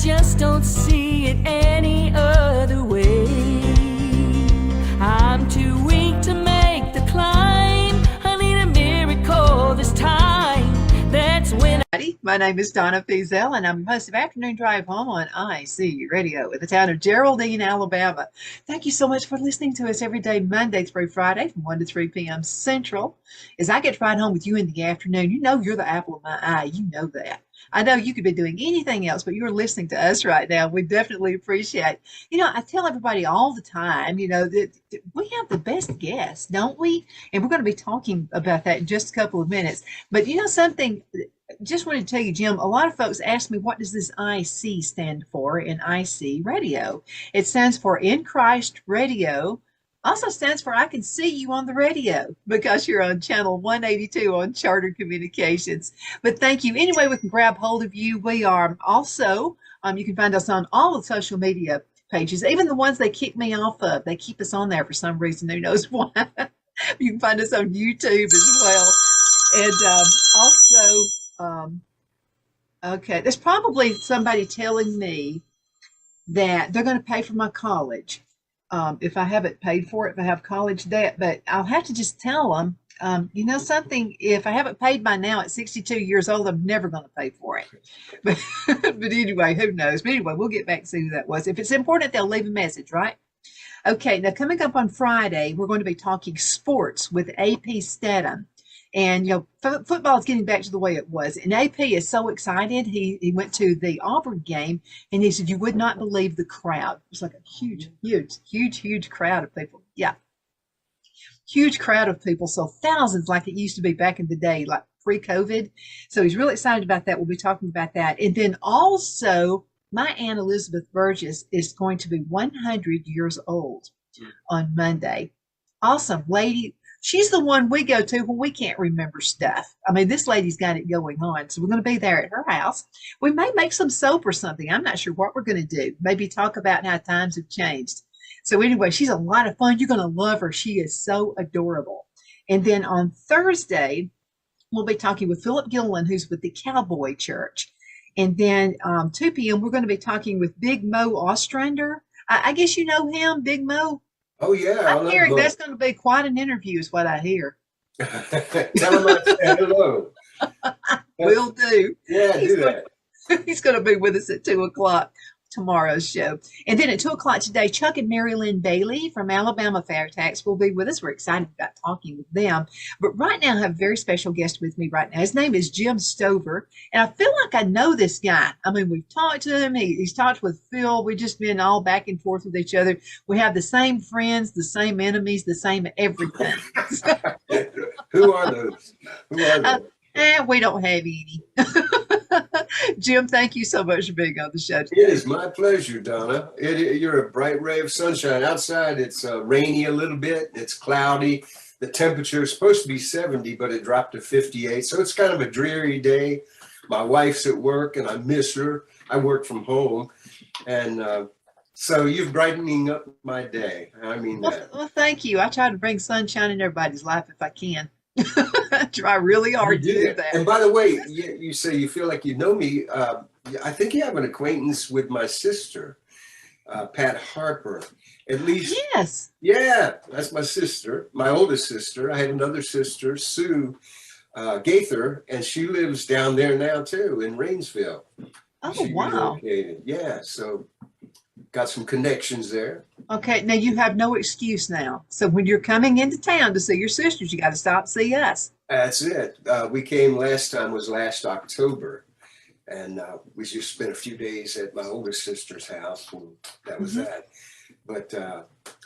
just don't see it any other way. I'm too weak to make the climb. I need a miracle this time. That's when My name is Donna Feazell, and I'm host of Afternoon Drive Home on IC Radio in the town of Geraldine, Alabama. Thank you so much for listening to us every day, Monday through Friday from 1 to 3 p.m. Central. As I get to ride home with you in the afternoon, you know you're the apple of my eye. You know that. I know you could be doing anything else, but you're listening to us right now. We definitely appreciate it. You know, I tell everybody all the time, you know, that we have the best guests, don't we? And we're going to be talking about that in just a couple of minutes. But you know something, just wanted to tell you, Jim, a lot of folks ask me, what does this IC stand for in IC radio? It stands for In Christ Radio. Also stands for I can see you on the radio, because you're on channel 182 on Charter Communications. But thank you. Anyway, we can grab hold of you. We are also, you can find us on all the social media pages, even the ones they kick me off of. They keep us on there for some reason. Who knows why? You can find us on YouTube as well. And okay, there's probably somebody telling me that they're going to pay for my college. If I haven't paid for it, if I have college debt, but I'll have to just tell them, you know something, if I haven't paid by now at 62 years old, I'm never going to pay for it. But, but anyway, who knows? But anyway, we'll get back to see who that was. If it's important, they'll leave a message, right? Okay, now coming up on Friday, we're going to be talking sports with AP Stedham. And, you know, football is getting back to the way it was. And AP is so excited. He went to the Auburn game, and he said, you would not believe the crowd. It was like a huge crowd of people. Yeah. Huge crowd of people. So thousands like it used to be back in the day, like pre-COVID. So he's really excited about that. We'll be talking about that. And then also, my Aunt Elizabeth Burgess is going to be 100 years old on Monday. Awesome lady. She's the one we go to when we can't remember stuff. I mean, this lady's got it going on. So we're going to be there at her house. We may make some soap or something. I'm not sure what we're going to do. Maybe talk about how times have changed. So anyway, she's a lot of fun. You're going to love her. She is so adorable. And then on Thursday, we'll be talking with Philip Gilliland, who's with the Cowboy Church. And then 2 p.m., we're going to be talking with Big Mo Ostrander. I guess you know him, Big Mo. Oh, yeah. I'm hearing that's going to be quite an interview is what I hear. Tell him I said hello. Will do. Yeah, do that. He's going to be with us at 2 o'clock tomorrow's show. And then at 2 o'clock today, Chuck and Mary Lynn Bailey from Alabama Fair Tax will be with us. We're excited about talking with them. But right now, I have a very special guest with me right now. His name is Jim Stover. And I feel like I know this guy. I mean, we've talked to him. He's talked with Phil. We've just been all back and forth with each other. We have the same friends, the same enemies, the same everything. Who are those? Who are those? We don't have any. Jim, thank you so much for being on the show today. It is my pleasure, Donna. You're a bright ray of sunshine. Outside, it's rainy a little bit. It's cloudy. The temperature is supposed to be 70, but it dropped to 58. So it's kind of a dreary day. My wife's at work, and I miss her. I work from home. And so you're brightening up my day. I mean that. Well, thank you. I try to bring sunshine in everybody's life if I can. I try really hard to do that. And by the way, you say you feel like you know me. I think you have an acquaintance with my sister, Pat Harper. At least. Yes. Yeah, that's my sister, my oldest sister. I have another sister, Sue Gaither, and she lives down there now too in Rainsville. Oh, wow. Relocated. Yeah, so got some connections there. Okay, now you have no excuse now. So when you're coming into town to see your sisters, you got to stop and see us. That's it. We came last October, and we just spent a few days at my oldest sister's house, and that was that. But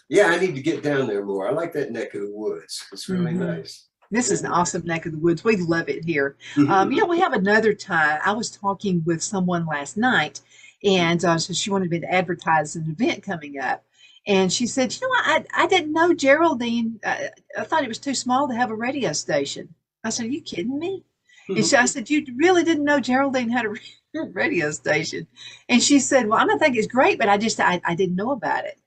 yeah, I need to get down there more. I like that neck of the woods. It's really nice. This is an awesome neck of the woods. We love it here. You know, we have another time. I was talking with someone last night, and so she wanted me to advertise an event coming up. And she said, you know, I didn't know Geraldine. I thought it was too small to have a radio station. I said, are you kidding me? And I said, you really didn't know Geraldine had a radio station? And she said, well, I don't think it's great, but I didn't know about it.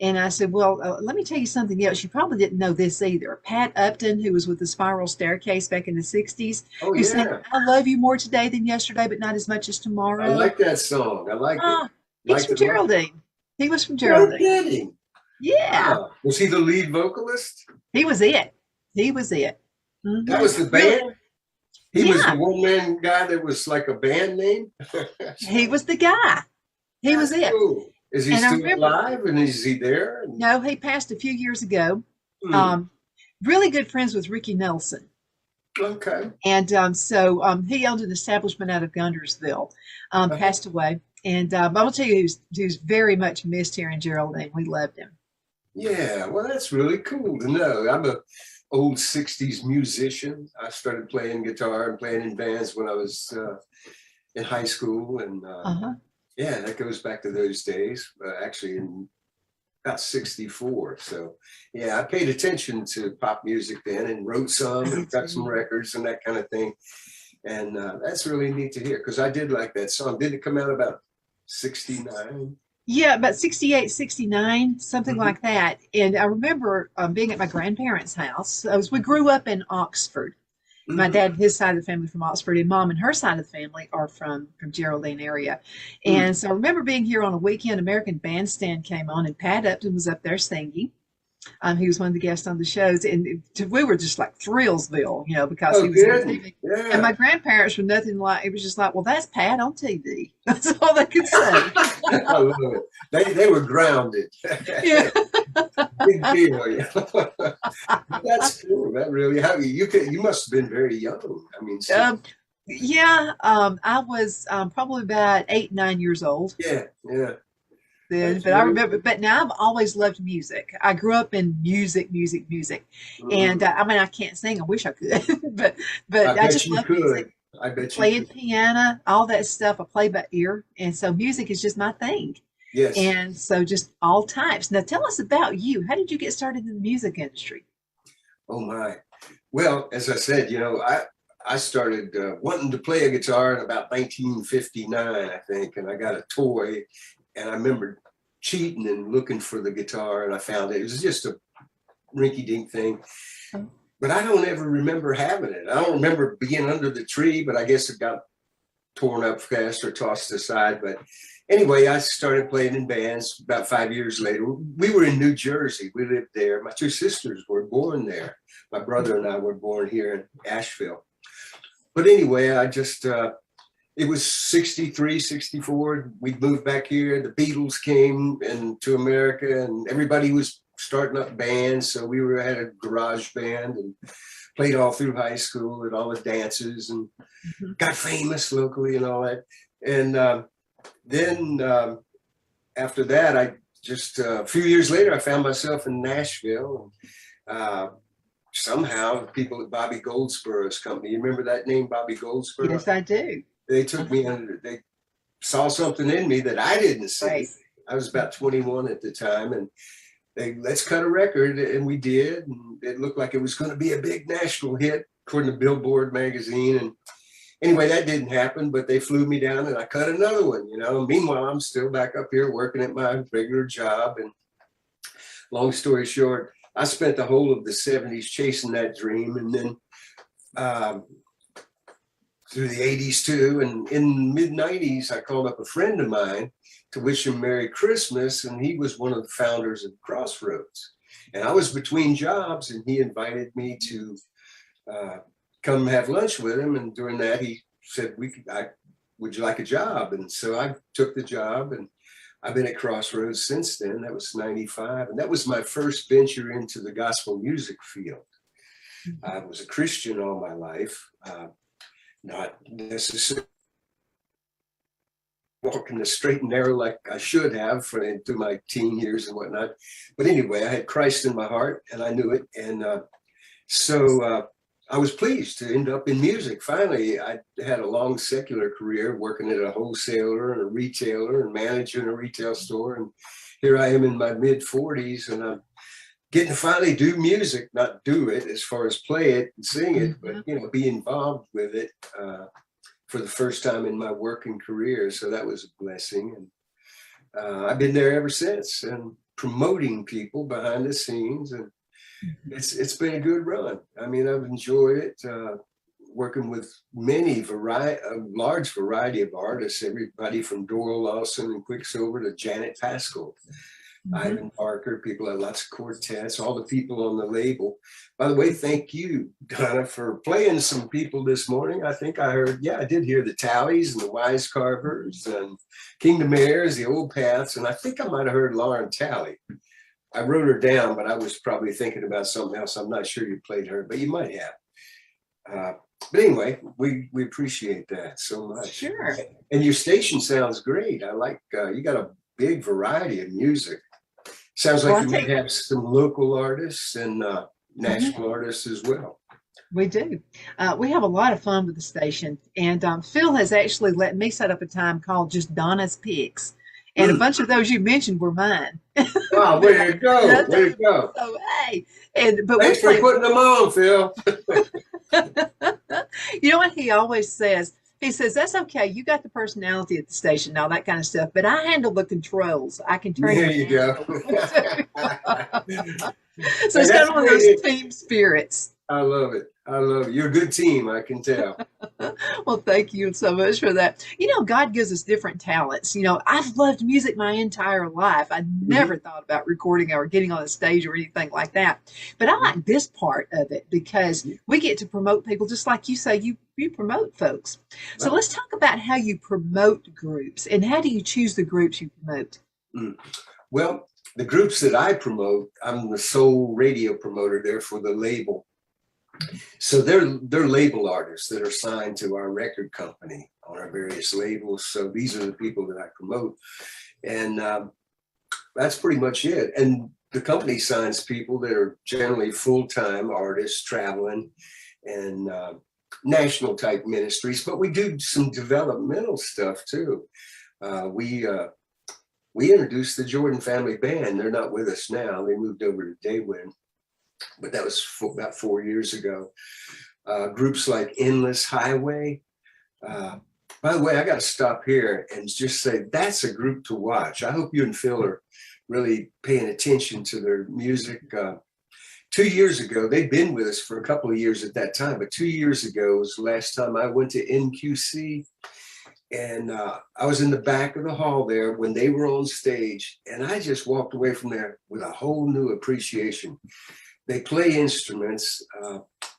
And I said, well, let me tell you something else. You probably didn't know this either. Pat Upton, who was with the Spiral Staircase back in the 60s, Oh who sang yeah, I Love You More Today Than Yesterday, but Not As Much As I Tomorrow. like that song. I like it. Ah, he's Liked from it a lot. Geraldine. He was from No Geraldine. kidding. Yeah, Wow. Was he the lead vocalist? he was it. He was it. That was the Really? band? He was the Yeah, one man guy that was like a band name? he was the guy. He was That's it. cool. Is he And I still remember, alive and is he there? no, he passed a few years ago. Hmm. Um, really good friends with Ricky Nelson. Okay. And he owned an establishment out of Guntersville, Uh-huh. passed away. And I will tell you, he was very much missed here in Geraldine. We loved him. Yeah, well, that's really cool to know. I'm a old 60s musician. I started playing guitar and playing in bands when I was in high school. And Uh-huh. yeah, that goes back to those days, actually in about 64. So yeah, I paid attention to pop music then and wrote some I and did got some too. records and that kind of thing. And that's really neat to hear because I did like that song. Did it come out about 69? Yeah, about 68, 69, something Mm-hmm. like that. And I remember being at my grandparents' house. We grew up in Oxford. My Mm-hmm. dad, his side of the family from Oxford, and mom and her side of the family are from Geraldine area. And so I remember being here on a weekend. American Bandstand came on, and Pat Upton was up there singing. He was one of the guests on the shows, and we were just like Thrillsville, because Oh, he was on good. TV. And Yeah. my grandparents were nothing like. It was just like, well, that's Pat on TV. That's all they could say. I love it. They were grounded. Yeah. Big deal. Yeah. That's cool. That really how you must have been very young. I mean, Um, yeah. I was probably about 8, 9 years old yeah, yeah. then, That's but I really remember. cool. But now I've always loved music. I grew up in music, music, music, and Mhm. I mean, I can't sing. I wish I could, but I I bet just you love music. could. I bet you Playing could. piano, all that stuff. I play by ear, and so music is just my thing. Yes. And so just all types. Now tell us about you. How did you get started in the music industry? Oh my. Well, as I said, I started wanting to play a guitar in about 1959, I think, and I got a toy, and I remember cheating and looking for the guitar, and I found it. It was just a rinky-dink thing, Oh, but I don't ever remember having it. I don't remember being under the tree, but I guess it got torn up fast or tossed aside. But anyway, I started playing in bands about 5 years later. We were in New Jersey. We lived there. My two sisters were born there. My brother and I were born here in Asheville. But anyway, it was 63, 64. We moved back here. The Beatles came to America and everybody was starting up bands. So we had a garage band and played all through high school at all the dances and mhm. got famous locally and all that. And then after that, I just a few years later, I found myself in Nashville. Somehow, people at Bobby Goldsborough's company, you remember that name, Bobby Goldsborough? Yes, I do. They took me Uh-huh. under, they saw something in me that I didn't see. Right. I was about 21 at the time, and let's cut a record, and we did. And it looked like it was going to be a big national hit, according to Billboard magazine. And anyway, that didn't happen, but they flew me down, and I cut another one. Meanwhile, I'm still back up here working at my regular job. And long story short, I spent the whole of the 70s chasing that dream, and then um, through the 80s too. And in the mid 90s, I called up a friend of mine to wish him Merry Christmas. And he was one of the founders of Crossroads. And I was between jobs, and he invited me to come have lunch with him. And during that, he said, would you like a job? And so I took the job, and I've been at Crossroads since then. That was 95. And that was my first venture into the gospel music field. I was a Christian all my life. Not necessarily walking the straight and narrow like I should have through my teen years and whatnot. But anyway, I had Christ in my heart, and I knew it. And so I was pleased to end up in music. Finally, I had a long secular career working at a wholesaler and a retailer and managing a retail store. And here I am in my mid 40s, and I'm getting to finally do music, not do it as far as play it and sing it, but be involved with it for the first time in my working career. So that was a blessing, and I've been there ever since, and promoting people behind the scenes, and Mhm. it's been a good run. I mean, I've enjoyed it. Working with a large variety of artists, everybody from Doyle Lawson and Quicksilver to Janet Paschal, Mhm. Ivan Parker, people had lots of quartets, all the people on the label. By the way, thank you, Donna, for playing some people this morning. I think I heard, yeah, I did hear the Tallies and the Wise Carvers and Kingdom Heirs, the Old Paths, and I think I might have heard Lauren Talley. I wrote her down, but I was probably thinking about something else. I'm not sure you played her, but you might have. But anyway, we appreciate that so much. Sure. And your station sounds great. I like, you got a big variety of music. Sounds like Well, I you might think have some local artists and Mhm. national artists as well. We do. We have a lot of fun with the station, and Phil has actually let me set up a time called just Donna's Picks, and a Mm. bunch of those you mentioned were mine. Wow, way to go. Way to go. So hey, but we Thanks for play. putting them on, Phil. You know what he always says? He says, "That's okay. You got the personality at the station and all that kind of stuff, but I handle the controls. I can turn There it you down go. if I want to." So Hey, it's kind that's of one of those great. team spirits. I love it. I love it. You're a good team, I can tell. Well, thank you so much for that. You know, God gives us different talents. You know, I've loved music my entire life. I Mhm. never thought about recording or getting on a stage or anything like that. But I like this part of it because we get to promote people just like you say you promote folks. So Right. let's talk about how you promote groups and how do you choose the groups you promote? Mm. Well, the groups that I promote, I'm the sole radio promoter there for the label. So they're label artists that are signed to our record company on our various labels. So these are the people that I promote, and that's pretty much it. And the company signs people that are generally full-time artists traveling and national type ministries, but we do some developmental stuff too. We introduced the Jordan Family Band. They're not with us now. They moved over to Daywin, but that was about 4 years ago. Groups like Endless Highway. By the way, I got to stop here and just say that's a group to watch. I hope you and Phil are really paying attention to their music. 2 years ago, they'd been with us for a couple of years at that time, but 2 years ago was the last time I went to NQC. And I was in the back of the hall there when they were on stage, and I just walked away from there with a whole new appreciation. They play instruments,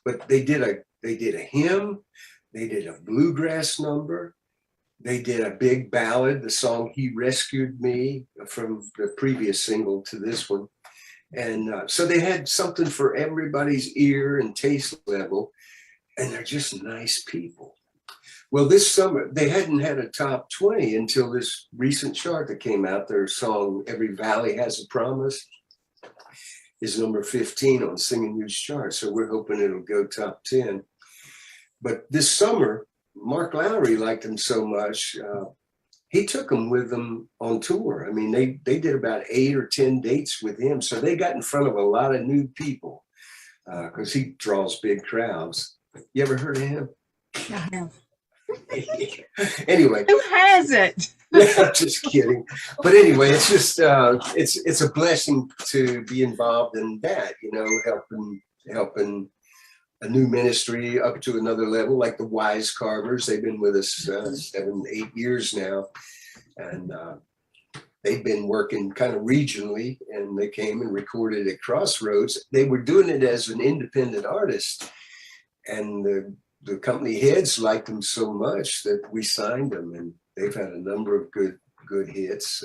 but they did a hymn, they did a bluegrass number, they did a big ballad, the song "He Rescued Me" from the previous single to this one, and so they had something for everybody's ear and taste level, and they're just nice people. Well, this summer, they hadn't had a top 20 until this recent chart that came out. Their song, "Every Valley Has a Promise," is number 15 on Singing News chart. So we're hoping it'll go top 10. But this summer, Mark Lowry liked them so much, he took them with them on tour. I mean, they did about 8 or 10 dates with him. So they got in front of a lot of new people because he draws big crowds. You ever heard of him? I have. Anyway, Who hasn't? I'm just kidding. But anyway, it's just it's a blessing to be involved in that, you know, helping a new ministry up to another level, like the Wise Carvers. They've been with us 7, 8 years now, and they've been working kind of regionally, and they came and recorded at Crossroads. They were doing it as an independent artist, and the company heads liked them so much that we signed them, and they've had a number of good hits.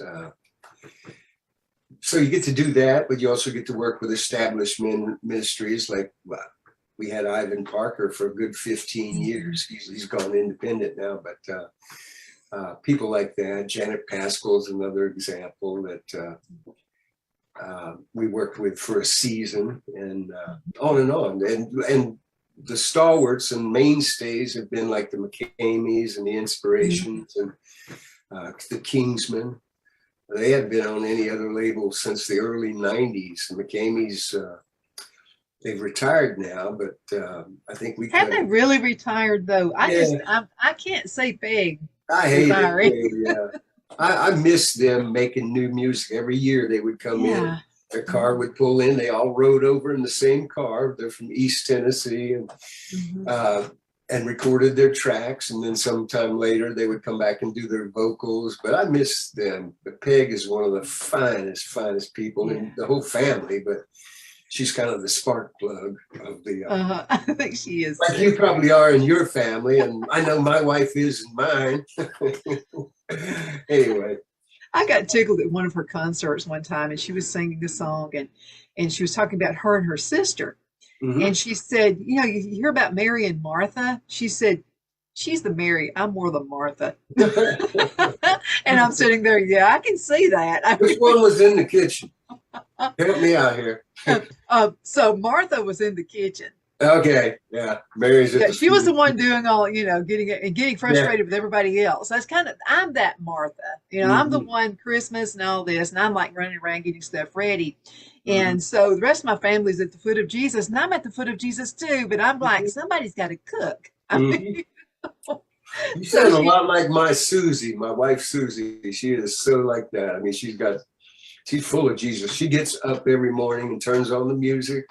So you get to do that, but you also get to work with established ministries. Like we had Ivan Parker for a good 15 years. He's gone independent now, but people like that. Janet Paschal is another example that we worked with for a season, and on and on. And the stalwarts and mainstays have been like the McCameys and the Inspirations and the Kingsmen. They haven't been on any other label since the early 90s. The McCameys, they've retired now, but I think we Have they really retired though? Yeah. I can't say Peg I hate retiring. it. Yeah. I miss them making new music. Every year they would come in. Yeah. Their car would pull in. They all rode over in the same car. They're from East Tennessee, Mhm. and recorded their tracks. And then sometime later they would come back and do their vocals. But I miss them. But Peg is one of the finest people in the whole family. But she's kind of the spark plug of the. I think she is. Like you probably are in your family, and I know my wife is in mine. Anyway. I got tickled at one of her concerts one time, and she was singing a song, and she was talking about her and her sister. Mhm. And she said, you know, you hear about Mary and Martha? She said, she's the Mary, I'm more the Martha. And I'm sitting there, yeah, I can see that. Which one was in the kitchen? Help me out here. So Martha was in the kitchen. Okay, yeah, Mary's. Yeah, she was the one doing all, you know, getting frustrated with everybody else. That's kind of, I'm that Martha. You know, I'm the one Christmas and all this, and I'm like running around getting stuff ready. And so the rest of my family's at the foot of Jesus, and I'm at the foot of Jesus too. But I'm like, somebody's got to cook. I mean, you sound a lot like my Susie, my wife Susie. She is so like that. I mean, she's full of Jesus. She gets up every morning and turns on the music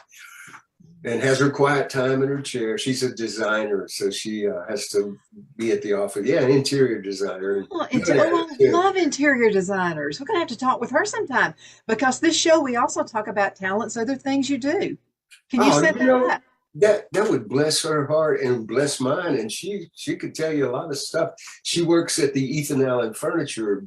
and has her quiet time in her chair. She's a designer, so she has to be at the office. Yeah, an interior designer. well, I love interior designers. We're going to have to talk with her sometime, because this show, we also talk about talents, other things you do. Can you set that up? That would bless her heart and bless mine. And she could tell you a lot of stuff. She works at the Ethan Allen Furniture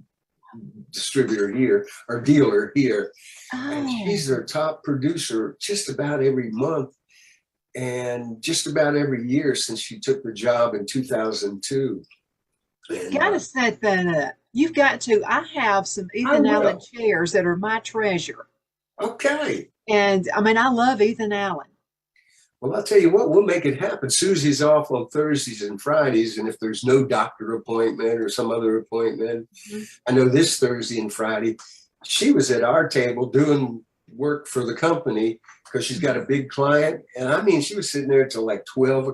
distributor here, or dealer here. And she's their top producer just about every month and just about every year since she took the job in 2002. You've got to set that up. You've got to. I have some Ethan Allen chairs that are my treasure. Okay. And I mean, I love Ethan Allen. Well, I'll tell you what, we'll make it happen. Susie's off on Thursdays and Fridays, and if there's no doctor appointment or some other appointment, I know this Thursday and Friday, she was at our table doing work for the company because she's got a big client. And I mean, she was sitting there till like 12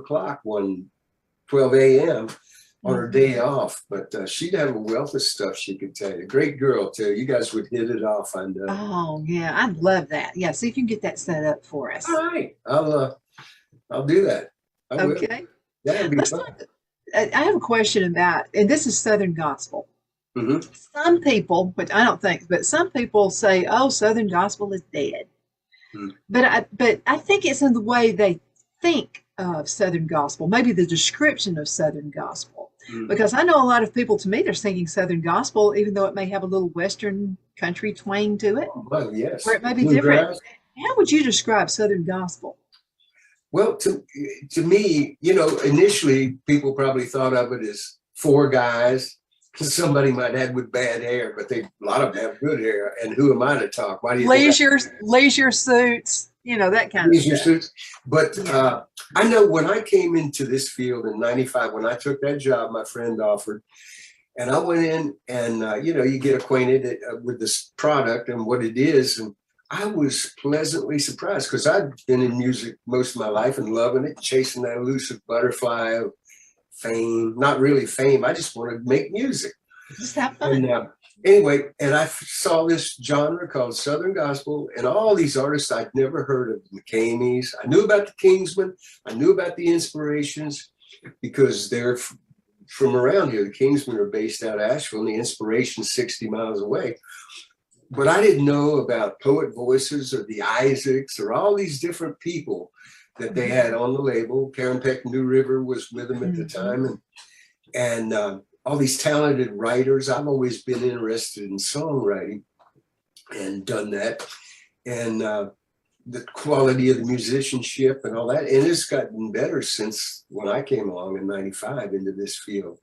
a.m. on her day off. But she'd have a wealth of stuff she could tell you. Great girl, too. You guys would hit it off, I know. Oh, yeah. I'd love that. Yeah, see if you can get that set up for us. All right. I'll do that. Okay. That'd be fun. I have a question about, and this is Southern gospel. Mm-hmm. Some people, which I don't think, but some people say, "Oh, Southern gospel is dead." But I think it's in the way they think of Southern gospel, maybe the description of Southern gospel. Because I know a lot of people, to me, they're singing Southern gospel, even though it may have a little Western country twang to it. Well, yes. Or it may be different. How would you describe Southern gospel? Well, to me, you know, initially people probably thought of it as four guys. Somebody might have with bad hair, but a lot of them have good hair. And who am I to talk? Why do you leisure suits, you know, that kind of stuff. Suits. But I know when I came into this field in '95, when I took that job, my friend offered, and I went in and, you know, you get acquainted with this product and what it is. And I was pleasantly surprised because I'd been in music most of my life and loving it, chasing that elusive butterfly of fame. Not really fame. I just wanted to make music. Just have fun. And anyway, and I saw this genre called Southern Gospel, and all these artists I'd never heard of. The McCameys. I knew about the Kingsmen. I knew about the Inspirations because they're from around here. The Kingsmen are based out of Asheville, and the Inspirations 60 miles away. But I didn't know about Poet Voices or the Isaacs or all these different people that they had on the label. Karen Peck New River was with them at the time. And all these talented writers. I've always been interested in songwriting and done that. And the quality of the musicianship and all that. And it's gotten better since when I came along in '95 into this field.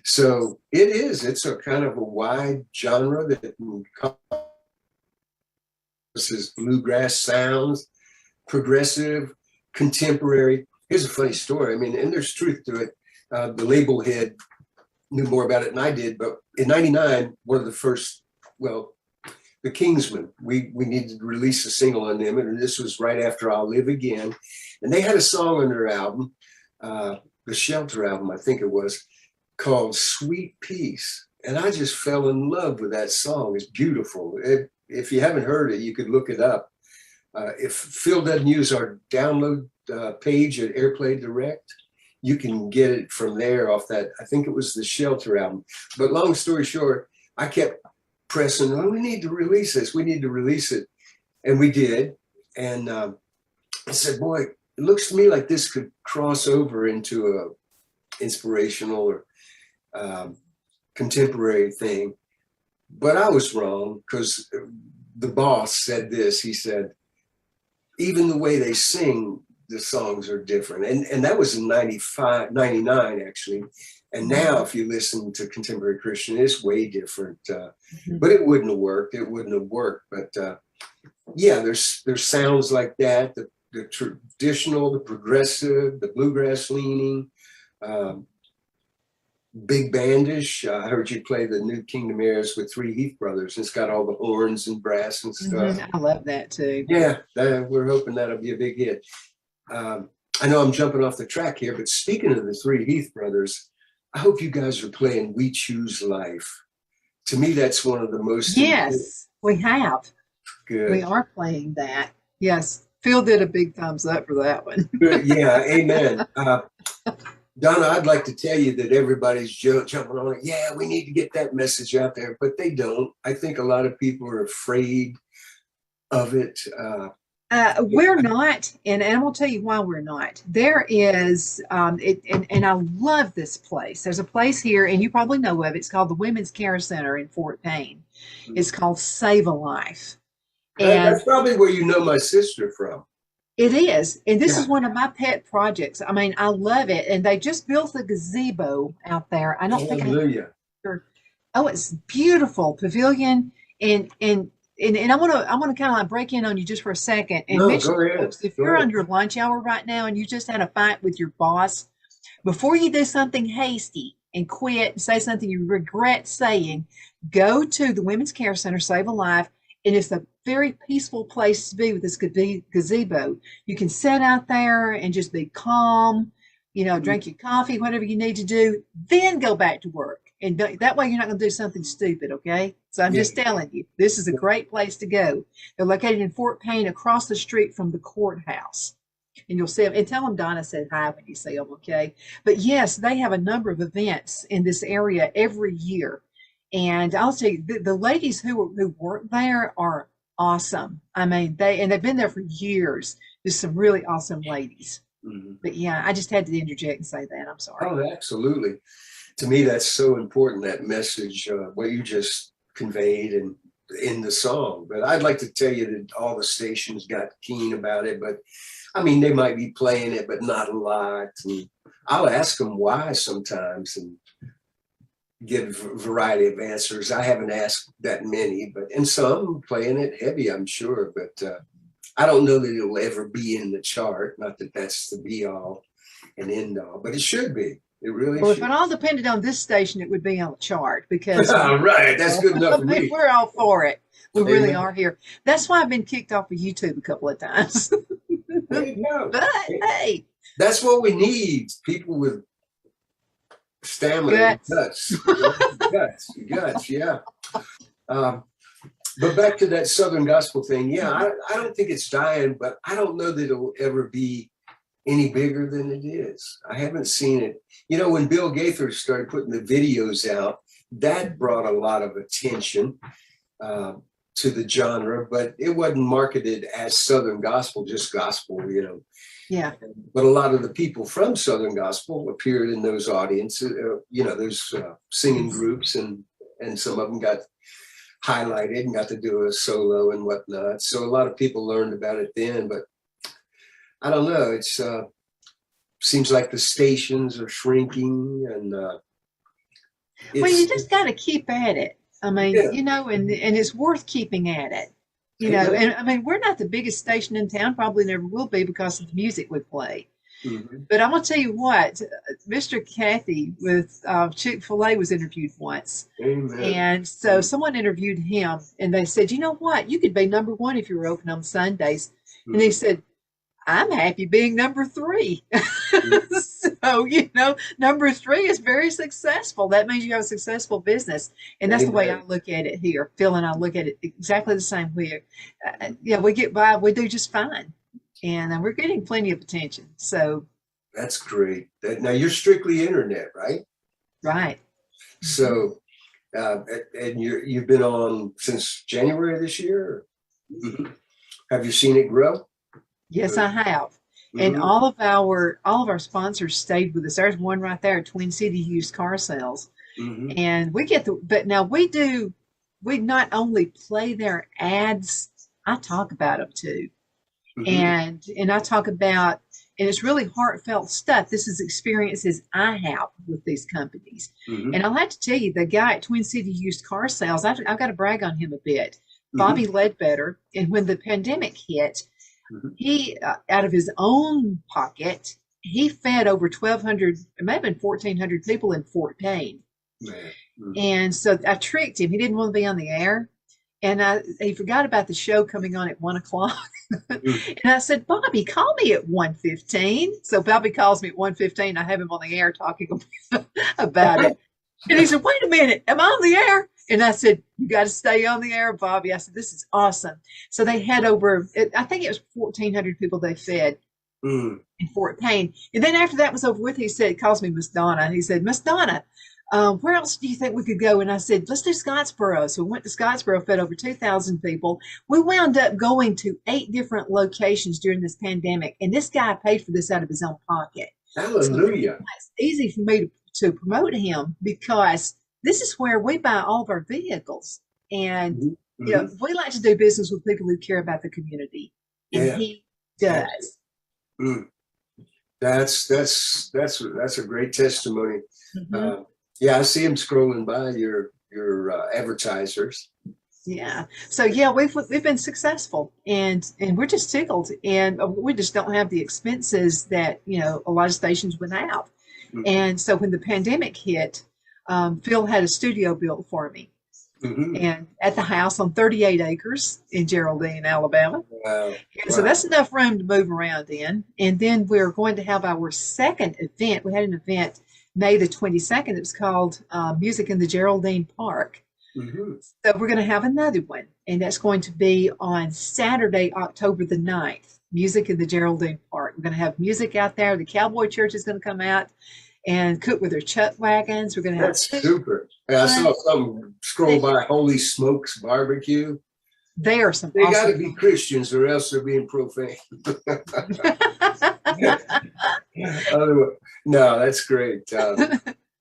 So it's a kind of a wide genre that encompasses bluegrass sounds, progressive, contemporary. Here's a funny story. I mean, and there's truth to it. The label head knew more about it than I did, but in '99, one of the first, the Kingsmen, we needed to release a single on them, and this was right after I'll Live Again. And they had a song on their album, the Shelter album, I think it was, called Sweet Peace. And I just fell in love with that song. It's beautiful. If you haven't heard it, you could look it up. If Phil doesn't use our download page at Airplay Direct, you can get it from there off that. I think it was the Shelter album. But long story short, I kept pressing, oh, we need to release this. We need to release it. And we did. And I said, boy, it looks to me like this could cross over into a inspirational or contemporary thing. But I was wrong, because the boss said this. He said, even the way they sing, the songs are different. And that was in 95, 99, actually. And now if you listen to contemporary Christian, it's way different. But it wouldn't have worked. It wouldn't have worked. But yeah, there's sounds like that, the traditional, the progressive, the bluegrass leaning, big bandish. I heard you play the New Kingdom Airs with Three Heath Brothers. It's got all the horns and brass and stuff. I love that too. Yeah, we're hoping that'll be a big hit. I know I'm jumping off the track here, but speaking of the Three Heath Brothers, I hope you guys are playing We Choose Life. To me, that's one of the most. Yes, we have. Good. We are playing that. Yes. Phil did a big thumbs up for that one. Yeah, amen. Donna, I'd like to tell you that everybody's jumping on it. Yeah, we need to get that message out there, but they don't. I think a lot of people are afraid of it. We're not, and I'm going to tell you why we're not. There is, and I love this place. There's a place here, and you probably know of it. It's called the Women's Care Center in Fort Payne. It's called Save a Life. And that's probably where you know my sister from. it is. And this is one of my pet projects. I mean, I love it. And they just built the gazebo out there. I don't think oh, it's beautiful pavilion. And I want to kind of like break in on you just for a second and mention, folks, if you're on your lunch hour right now and you just had a fight with your boss, before you do something hasty and quit and say something you regret saying, go to the Women's Care Center, Save a Life. And it's a very peaceful place to be with this gazebo. You can sit out there and just be calm, drink your coffee, whatever you need to do, then go back to work. And that way you're not going to do something stupid, okay? So I'm just telling you, this is a great place to go. They're located in Fort Payne, across the street from the courthouse. And you'll see them. And tell them Donna said hi when you see them, okay? But yes, they have a number of events in this area every year. And I'll tell you, the ladies who work there are awesome. I mean, they've been there for years. Just some really awesome ladies. But yeah, I just had to interject and say that. I'm sorry. Oh, absolutely. To me, that's so important, that message, what you just conveyed and in the song. But I'd like to tell you that all the stations got keen about it. But I mean, they might be playing it, but not a lot. And I'll ask them why sometimes and get a variety of answers. I haven't asked that many, and some playing it heavy, I'm sure. But I don't know that it'll ever be in the chart. Not that that's the be all and end all, but it should be. It really well, should. If it all depended on this station, it would be on the chart because right, that's good enough for me. We're all for it. We really are here. That's why I've been kicked off of YouTube a couple of times. There you go. But hey, that's what we need. People with stamina, guts, yeah. But back to that Southern gospel thing. Yeah, I don't think it's dying, but I don't know that it'll ever be any bigger than it is. I haven't seen it. When Bill Gaither started putting the videos out, that brought a lot of attention to the genre, but it wasn't marketed as Southern gospel, just gospel, Yeah. But a lot of the people from Southern gospel appeared in those audiences, those singing groups, and some of them got highlighted and got to do a solo and whatnot. So a lot of people learned about it then, but I don't know. It's seems like the stations are shrinking, and well, you just got to keep at it. I mean, and it's worth keeping at it. And I mean, we're not the biggest station in town, probably never will be because of the music we play. But I'm going to tell you what, Mr. Cathy with Chick-fil-A was interviewed once. Amen. And so someone interviewed him and they said, you know what, you could be number one if you were open on Sundays. And he said, I'm happy being number 3. So, number 3 is very successful. That means you have a successful business. And that's the way I Amen. look at it here. Phil and I look at it exactly the same way. Yeah, we get by, we do just fine. And we're getting plenty of attention. So, That's great. Now you're strictly internet, right? right. So, and you've been on since January this year? Mhm. Have you seen it grow? Yes, I have. And Mhm. all of our sponsors stayed with us. There's one right there, Twin City Used Car Sales. Mhm. And but now we not only play their ads, I talk about them too. Mhm. And I talk about, and it's really heartfelt stuff. This is experiences I have with these companies. Mhm. And I'll have to tell you, the guy at Twin City Used Car Sales, I've got to brag on him a bit. Mhm. Bobby Ledbetter. And when the pandemic hit, Mhm. he, out of his own pocket, he fed over 1,200, it may have been 1,400 people in Fort Payne. Man. Mhm. And so I tricked him. He didn't want to be on the air. And he forgot about the show coming on at 1 o'clock. Mhm. And I said, Bobby, call me at 1:15. So Bobby calls me at 1:15. I have him on the air talking about it. And he said, wait a minute, am I on the air? And I said, you got to stay on the air, Bobby. I said, this is awesome. So they had I think it was 1,400 people they fed Mhm. in Fort Payne. And then after that was over with, he calls me Miss Donna. And he said, Miss Donna, where else do you think we could go? And I said, let's do Scottsboro. So we went to Scottsboro, fed over 2,000 people. We wound up going to 8 different locations during this pandemic. And this guy paid for this out of his own pocket. So Hallelujah. it's easy for me to promote him because this is where we buy all of our vehicles. And, Mhm. Mhm. we like to do business with people who care about the community. And Yeah. he Absolutely. does. Mm. That's a great testimony. Mhm. Uh, yeah, I see him scrolling by your advertisers. Yeah. So yeah, we've been successful, and we're just tickled, and we just don't have the expenses that a lot of stations would have. And so when the pandemic hit, Phil had a studio built for me, Mm-hmm. and at the house on 38 acres in Geraldine, Alabama. Wow. And so that's enough room to move around in. And then we're going to have our second event. We had an event May the 22nd. It was called Music in the Geraldine Park. Mm-hmm. So we're going to have another one, and that's going to be on Saturday, October the 9th. Music in the Geraldine Park. We're going to have music out there. The Cowboy Church is going to come out and cook with their chuck wagons. We're going to have That's super. Yeah, I saw something scroll by Holy Smokes Barbecue. They are some They got to awesome be Christians or else they're being profane. Otherwise, no, that's great.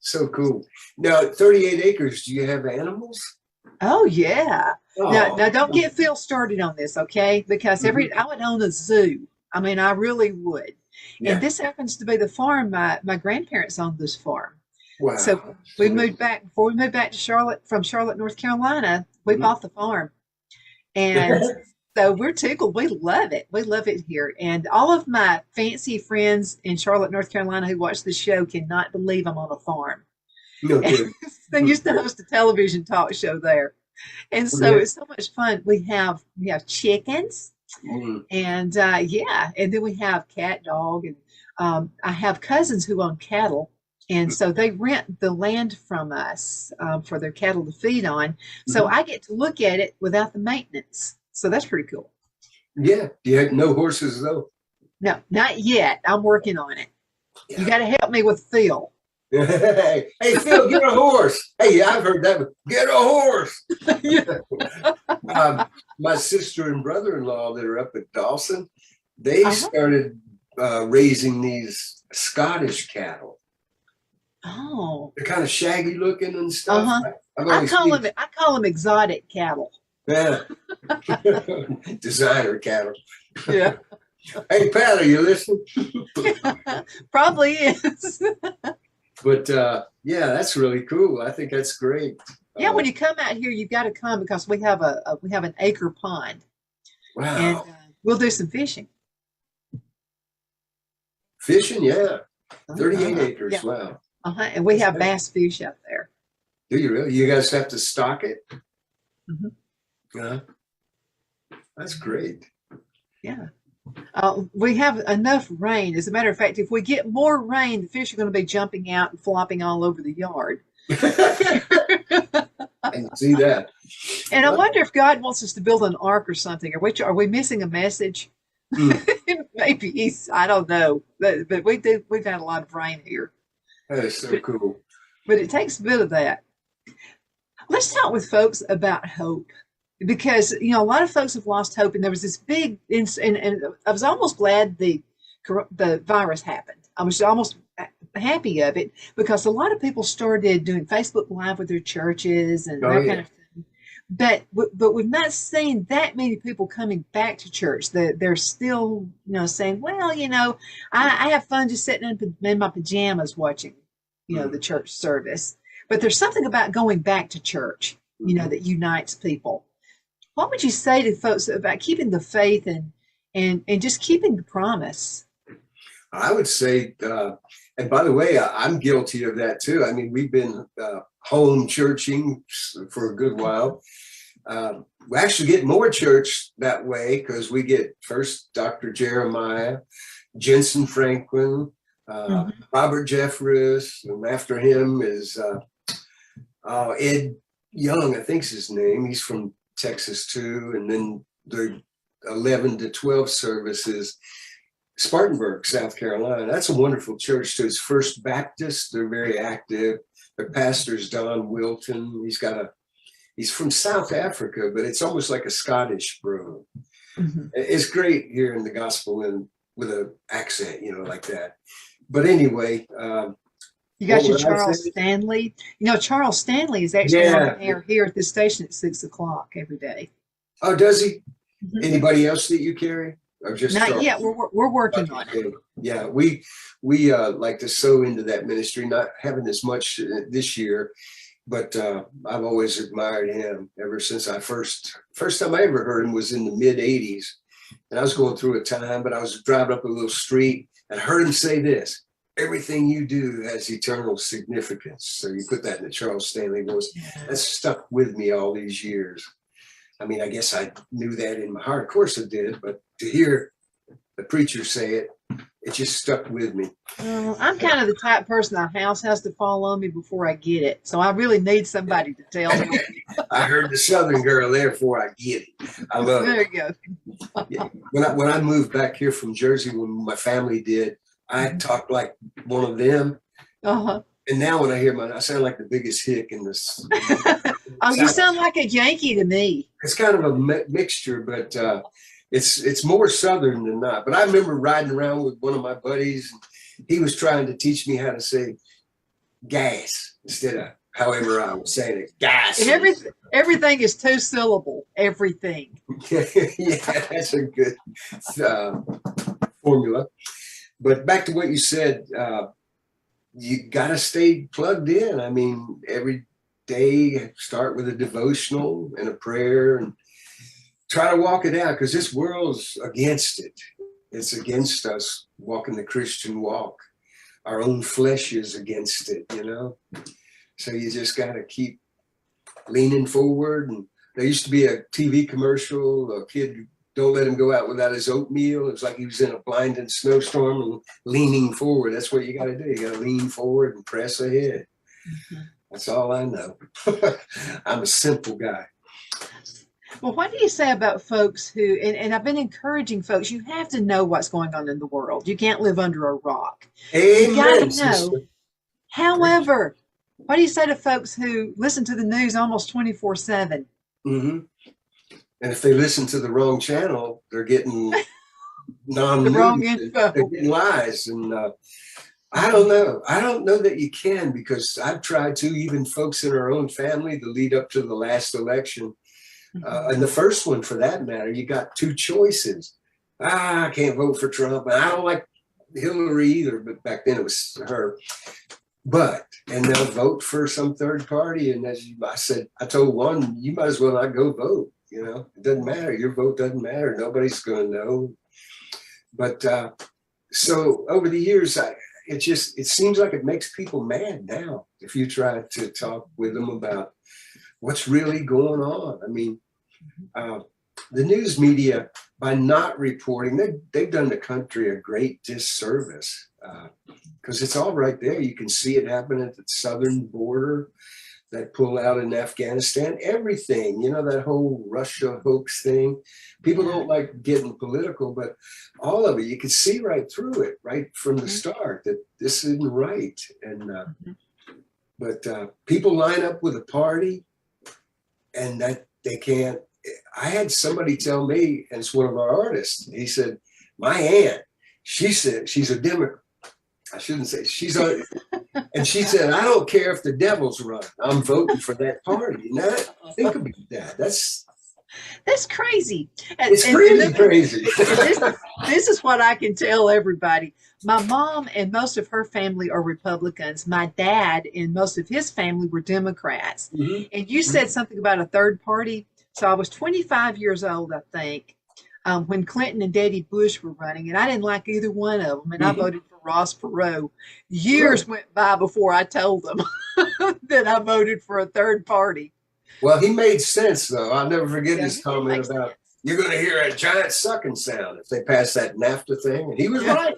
So cool. Now, 38 acres, do you have animals? Oh yeah. Now, Oh, now don't get Phil started on this, okay? Because mhm. I would own a zoo. I mean, I really would. And Yeah. this happens to be the farm my grandparents owned this farm. So Wow. we moved back before we moved back to Charlotte, North Carolina. We Mhm. bought the farm, and so we're tickled. We love it. We love it here. And all of my fancy friends in Charlotte, North Carolina, who watch the show cannot believe I'm on a farm. No good. They used to host a television talk show there, and so Yeah. it's so much fun. We have chickens, Mm. and yeah, and then we have cat, dog, and I have cousins who own cattle, and so they rent the land from us for their cattle to feed on. So Mhm. I get to look at it without the maintenance. So that's pretty cool. Yeah. You had no horses though. No, not yet. I'm working on it. You Yeah. got to help me with Phil. Hey, Phil, get a horse. Hey, I've heard that. Get a horse. My sister and brother-in-law that are up at Dawson, they Uh-huh. started raising these Scottish cattle. Oh, They're kind of shaggy looking and stuff. uh-huh. I've I always call seen, them I call them exotic cattle. yeah, designer cattle. Yeah. Hey, Pat, are you listening? Probably is. But yeah, that's really cool. I think that's great. Yeah, when you come out here, you've got to come because we have an acre pond, and Wow, we'll do some fishing. fishing, yeah, 38 Uh-huh. acres. Yeah. Wow. And we have bass fish out there. Do you really? You guys have to stock it? Mhm. Yeah. That's great. Yeah. We have enough rain. As a matter of fact, if we get more rain, the fish are going to be jumping out and flopping all over the yard. I can see that. And I wonder if God wants us to build an ark or something. Are we missing a message? Mm, Maybe I don't know. But we've had a lot of rain here. that is so cool. But it takes a bit of that. Let's talk with folks about hope. Because, a lot of folks have lost hope. And there was this big, and I was almost glad the virus happened. I was almost happy of it because a lot of people started doing Facebook Live with their churches and Oh, that yeah. kind of thing. But we've not seen that many people coming back to church. They're still, saying, well, I have fun just sitting in my pajamas watching, the church service. But there's something about going back to church, that unites people. What would you say to folks about keeping the faith and just keeping the promise? I would say, and by the way, I'm guilty of that too. I mean, we've been home churching for a good while. We actually get more church that way because we get first Dr. Jeremiah, Jensen Franklin, Robert Jeffress, and after him is Ed Young, I think's his name. He's from Texas too. And then the 11 to 12 services, Spartanburg, South Carolina. That's a wonderful church too. It's First Baptist. They're very active. Their pastor's Don Wilton. He's from South Africa, but it's almost like a Scottish bro. Mm-hmm. It's great hearing the gospel and with an accent, like that. But anyway, you got your what would I Charles say? Stanley. Charles Stanley is actually Yeah. on air here at the station at 6:00 every day. Oh, does he? Mhm. Anybody else that you carry? Or just Not Charles? yet. We're working on it. Yeah, we like to sow into that ministry, not having as much this year, but I've always admired him ever since I first time I ever heard him was in the mid 80s. And I was going through a time, but I was driving up a little street and I heard him say this: everything you do has eternal significance. So you put that in the Charles Stanley voice. That's stuck with me all these years. I mean, I guess I knew that in my heart. Of course I did, but to hear the preacher say it, it just stuck with me. I'm kind of the type person the house has to fall on me before I get it. So I really need somebody to tell me. I heard the Southern girl, therefore I get it. I love There it. you go. Yeah. When I moved back here from Jersey, when my family did, I talked like one of them. Uh-huh. And now when I hear I sound like the biggest hick in this. Oh, you sound like a Yankee to me. It's kind of a mixture, but it's more Southern than not. But I remember riding around with one of my buddies. And he was trying to teach me how to say gas instead of however I was saying it. Gas. And everything is 2 syllable. Everything. Yeah, that's a good formula. But back to what you said, you got to stay plugged in. I mean, every day start with a devotional and a prayer and try to walk it out, because this world's against it. It's against us walking the Christian walk. Our own flesh is against it, So you just got to keep leaning forward. And there used to be a TV commercial, a kid, don't let him go out without his oatmeal. It was like he was in a blinding snowstorm and leaning forward. That's what you got to do. You got to lean forward and press ahead. Mm-hmm. That's all I know. I'm a simple guy. Well, what do you say about folks who, and I've been encouraging folks, you have to know what's going on in the world. You can't live under a rock. Amen. You got to know. Sister. However, what do you say to folks who listen to the news almost 24/7? Mm-hmm. And if they listen to the wrong channel, they're getting The wrong info. They're getting lies. And I don't know. I don't know that you can, because I've tried to, even folks in our own family, the lead up to the last election. And the first one, for that matter, you got 2 choices. I can't vote for Trump. And I don't like Hillary either, but back then it was her. And they'll vote for some third party. And I told one, you might as well not go vote. It doesn't matter. Your vote doesn't matter. Nobody's going to know. But so over the years, it seems like it makes people mad now if you try to talk with them about what's really going on. I mean, the news media by not reporting, they've done the country a great disservice, because it's all right there. You can see it happen at the southern border, that pullout in Afghanistan, everything, that whole Russia hoax thing. People don't like getting political, but all of it, you can see right through it, right from the start, that this isn't right. And but people line up with a party, and that they can't. I had somebody tell me, and it's one of our artists, he said, my aunt, she said she's a Democrat. I shouldn't say she's a, and she said, I don't care if the devil's run, I'm voting for that party. Now, think about that. That's crazy. It's crazy. This is what I can tell everybody. My mom and most of her family are Republicans. My dad and most of his family were Democrats. And you said something about a third party. So I was 25 years old, I think, when Clinton and Daddy Bush were running, and I didn't like either one of them, and I voted for Ross Perot. Years went by before I told them that I voted for a third party. Well, he made sense, though. I'll never forget his comment about, you're going to hear a giant sucking sound if they pass that NAFTA thing. And he was right.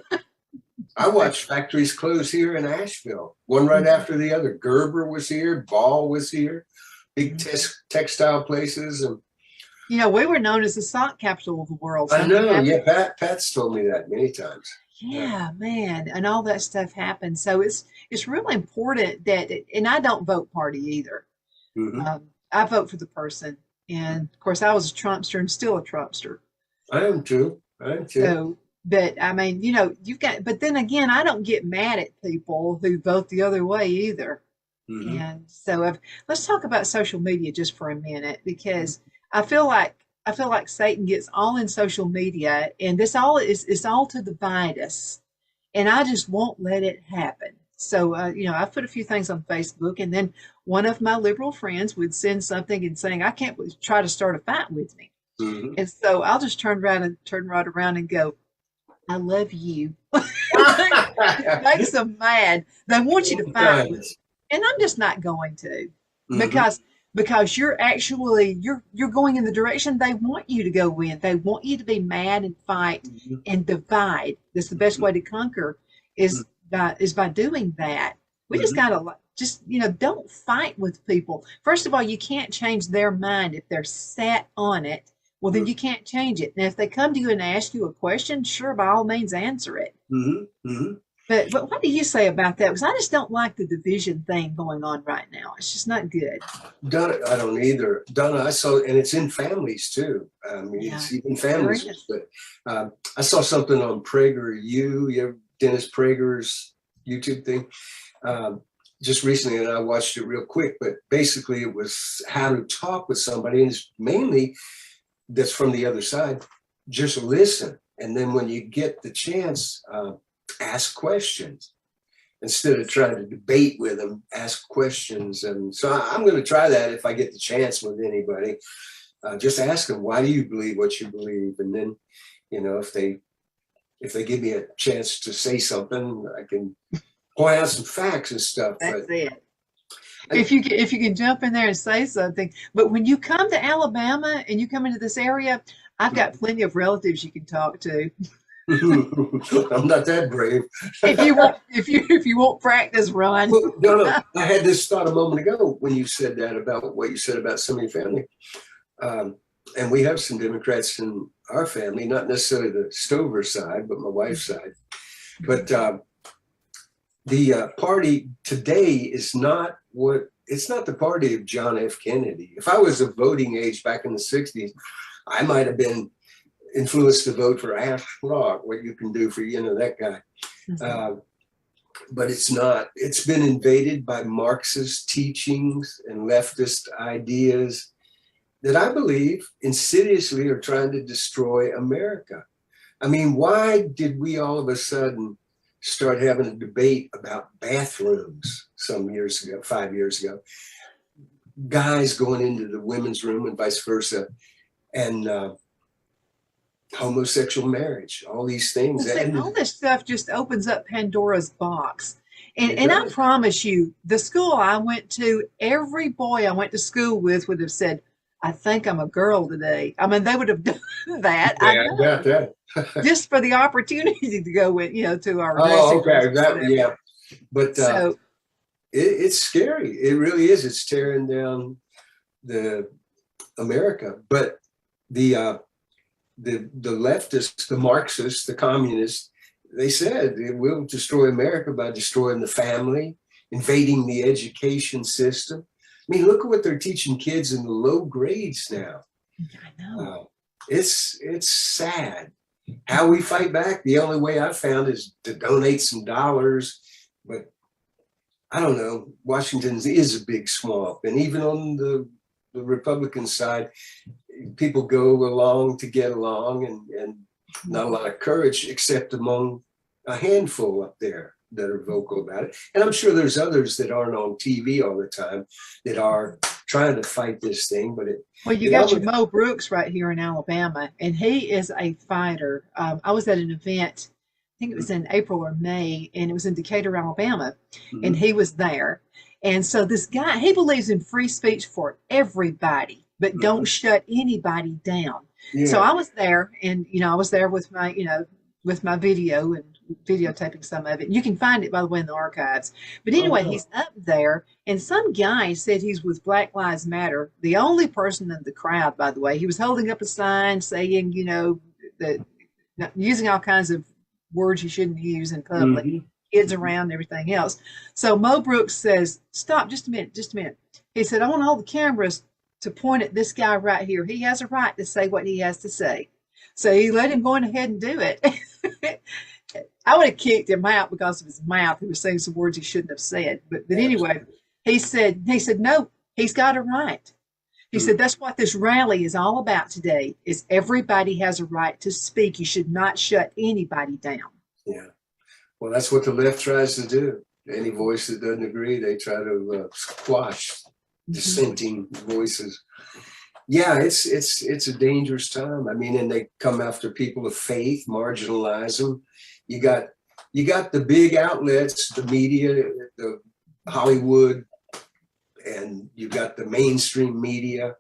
I watched factories close here in Asheville, one right after the other. Gerber was here, Ball was here, big textile places. And we were known as the sock capital of the world. I know. Yeah, Pat's told me that many times. Yeah, man, and all that stuff happened. So it's really important that, and I don't vote party either. I vote for the person, and of course, I was a Trumpster and still a Trumpster. I am too. So, but I mean, you've got. But then again, I don't get mad at people who vote the other way either. And so, let's talk about social media just for a minute, because I feel like Satan gets all in social media, and it's all to divide us, and I just won't let it happen. So, I put a few things on Facebook, and then one of my liberal friends would send something and saying, I can't try to start a fight with me. And so I'll just turn right around and go, I love you. It makes them mad. They want you to fight with me. And I'm just not going to, because you're actually, you're going in the direction they want you to go in. They want you to be mad and fight and divide. That's the best way to conquer is by doing that. We just gotta don't fight with people. First of all, you can't change their mind if they're set on it. Well, then you can't change it. Now, if they come to you and ask you a question, sure, by all means, answer it. But what do you say about that? Because I just don't like the division thing going on right now. It's just not good. Donna, I don't either. Donna, I saw, and it's in families too. I mean, it's even families. But I saw something on PragerU, Dennis Prager's YouTube thing, just recently, and I watched it real quick. But basically, it was how to talk with somebody, and it's mainly that's from the other side. Just listen, and then when you get the chance, ask questions instead of trying to debate with them. Ask questions, and so I'm going to try that if I get the chance with anybody. Just ask them, why do you believe what you believe, and then if they give me a chance to say something, I can point out some facts and stuff. That's it. If you can jump in there and say something. But when you come to Alabama and you come into this area, I've got plenty of relatives you can talk to. I'm not that brave. if you won't practice, run. No. I had this thought a moment ago when you said that about what you said about some of your family. And we have some Democrats in our family, not necessarily the Stover side, but my wife's side. But the party today is not it's not the party of John F. Kennedy. If I was of voting age back in the 60s, I might have been influenced to vote for Ash Rock, what you can do for, that guy. But it's not. It's been invaded by Marxist teachings and leftist ideas that I believe insidiously are trying to destroy America. I mean, why did we all of a sudden start having a debate about bathrooms some years ago, 5 years ago? Guys going into the women's room and vice versa, and homosexual marriage, all these things. And all this stuff just opens up Pandora's box. And I promise you, the school I went to, every boy I went to school with would have said, I think I'm a girl today. I mean, they would have done that. I Yeah, I got know, that. just for the opportunity to go with, to our Oh, dressing rooms okay. and That, stuff. yeah. But So, it's scary. It really is. It's tearing down the America. But the the leftists, the Marxists, the communists, they said it will destroy America by destroying the family, invading the education system. I mean, look at what they're teaching kids in the low grades now. I know. It's sad. How we fight back, the only way I've found is to donate some dollars. But I don't know, Washington is a big swamp. And even on the Republican side, people go along to get along, and not a lot of courage except among a handful up there that are vocal about it. And I'm sure there's others that aren't on TV all the time that are trying to fight this thing. But Well, you got your Mo Brooks right here in Alabama, and he is a fighter. I was at an event, I think it was in April or May, and it was in Decatur, Alabama, and he was there. And so this guy, he believes in free speech for everybody, but don't shut anybody down. So I was there, and I was there with my, with my video and videotaping some of it. You can find it, by the way, in the archives. But anyway, he's up there, and some guy said he's with Black Lives Matter. The only person in the crowd, by the way, he was holding up a sign saying, that using all kinds of words you shouldn't use in public, kids around and everything else. So Mo Brooks says, "Stop, just a minute, just a minute." He said, "I want all the cameras to point at this guy right here. He has a right to say what he has to say." So he let him go on ahead and do it. I would have kicked him out because of his mouth. He was saying some words he shouldn't have said. But anyway, he said, no, he's got a right. He said, that's what this rally is all about today, is everybody has a right to speak. You should not shut anybody down. Yeah. Well, that's what the left tries to do. Any voice that doesn't agree, they try to squash dissenting voices. Yeah, it's a dangerous time. I mean, and they come after people of faith, marginalize them. You got the big outlets, the media, the Hollywood, and you got the mainstream media,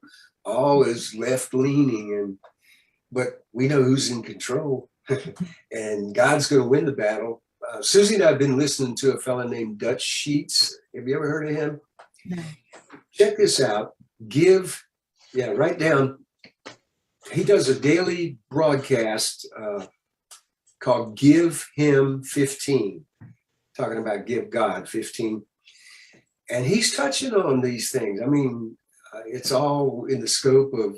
all is left leaning, but we know who's in control, and God's going to win the battle. Susie and I have been listening to a fellow named Dutch Sheets. Have you ever heard of him? No. Check this out. Write down. He does a daily broadcast called Give Him 15, talking about give God 15. And he's touching on these things. I mean, it's all in the scope of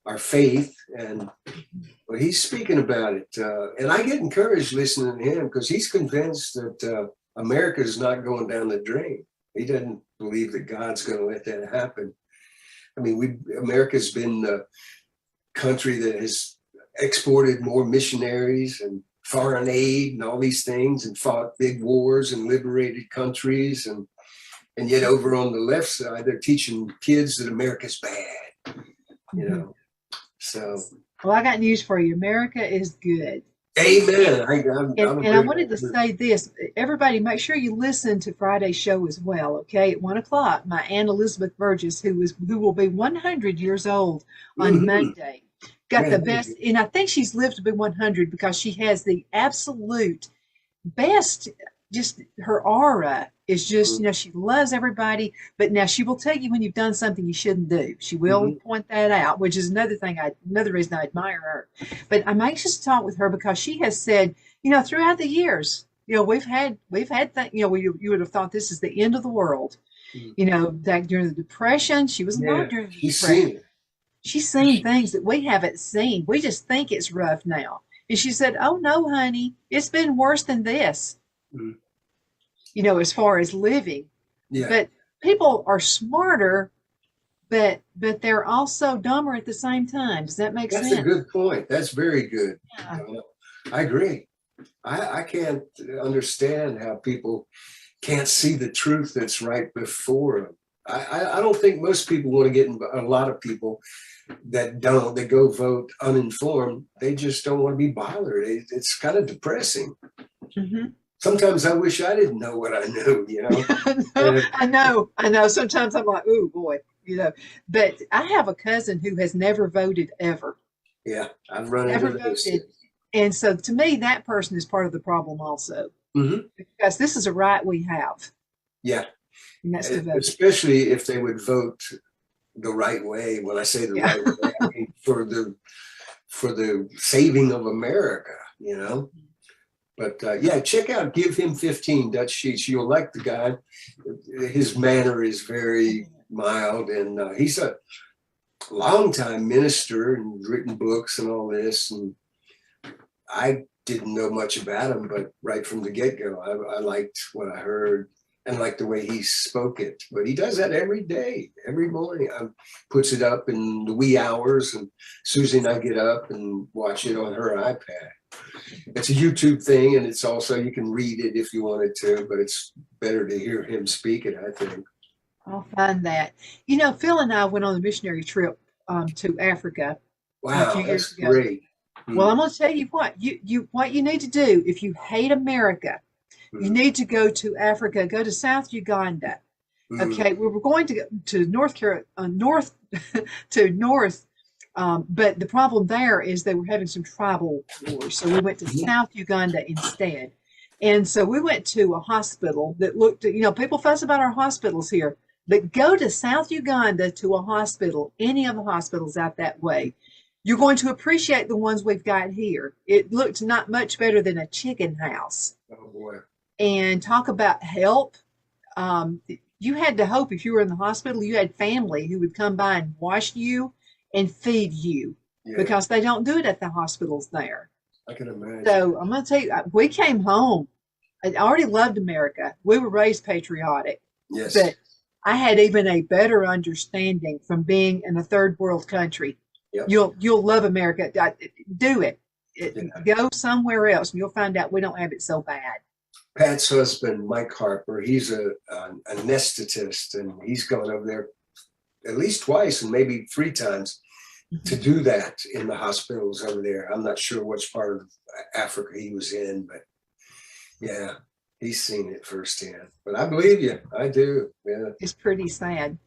our faith, but he's speaking about it. And I get encouraged listening to him because he's convinced that America is not going down the drain. He doesn't believe that God's going to let that happen. I mean, America's been the country that has exported more missionaries and foreign aid and all these things, and fought big wars and liberated countries, and yet over on the left side, they're teaching kids that America's bad, So. Well, I got news for you. America is good. Amen. I wanted to say this. Everybody, make sure you listen to Friday's show as well, okay? At 1:00, my Aunt Elizabeth Burgess, who will be 100 years old on Monday, got the best, and I think she's lived to be 100 because she has the absolute best. Just her aura is just, she loves everybody, but now she will tell you when you've done something you shouldn't do. She will point that out, which is another reason I admire her. But I'm anxious to talk with her because she has said, throughout the years, we've had that, you would have thought this is the end of the world. That during the Depression, she was alive during the Depression. She's seen things that we haven't seen. We just think it's rough now. And she said, "Oh no, honey, it's been worse than this." As far as living. Yeah. But people are smarter, but they're also dumber at the same time. Does that make sense? That's a good point. That's very good. Yeah. I agree. I can't understand how people can't see the truth that's right before them. I don't think most people want to get in, a lot of people that go vote uninformed. They just don't want to be bothered. It's kind of depressing. Sometimes I wish I didn't know what I know, I know. Sometimes I'm like, "Ooh, boy." you know. But I have a cousin who has never voted ever, Yeah, I've run never into those voted. things. And so to me, that person is part of the problem also, Hmm. because this is a right we have, Yeah, and that's to vote. especially if they would vote the right way. When I say the Yeah. right way, I mean for the saving of America, you know. But yeah, check out Give Him 15 Dutch Sheets. You'll like the guy. His manner is very mild, and he's a longtime minister and written books and all this. And I didn't know much about him, but right from the get-go, I liked what I heard and liked the way he spoke it. But he does that every day, every morning. Puts it up in the wee hours, and Susie and I get up and watch it on her iPad. It's a YouTube thing, and it's also, you can read it if you wanted to, but it's better to hear him speak it, I think. I'll find that. You know, Phil and I went on a missionary trip to Africa a Wow, few years that's ago. great. Well, I'm going to tell you what what you need to do if you hate America. You Mm, need to go to Africa. Go to South Uganda. mm, Okay, we were going to go to North Carolina, North to North, but the problem there is they were having some tribal wars, so we went to mm. South Uganda instead. And so we went to a hospital that looked, you know, people fuss about our hospitals here, but go to South Uganda to a hospital, any of the hospitals out that way. You're going to appreciate the ones we've got here. It looked not much better than a chicken house. Oh boy. And talk about help. You had to hope if you were in the hospital, you had family who would come by and wash you and feed you, Yeah, because they don't do it at the hospitals there. I can imagine. So I'm going to tell you, we came home. I already loved America. We were raised patriotic, Yes. but I had even a better understanding from being in a third world country. Yep. You'll love America. Do it. Yeah. Go somewhere else, and you'll find out we don't have it so bad. Pat's husband, Mike Harper, he's a anesthetist, and he's gone over there at least twice and maybe three times to do that in the hospitals over there. I'm not sure which part of Africa he was in, but yeah, he's seen it firsthand. But I believe you. I do. Yeah. It's pretty sad.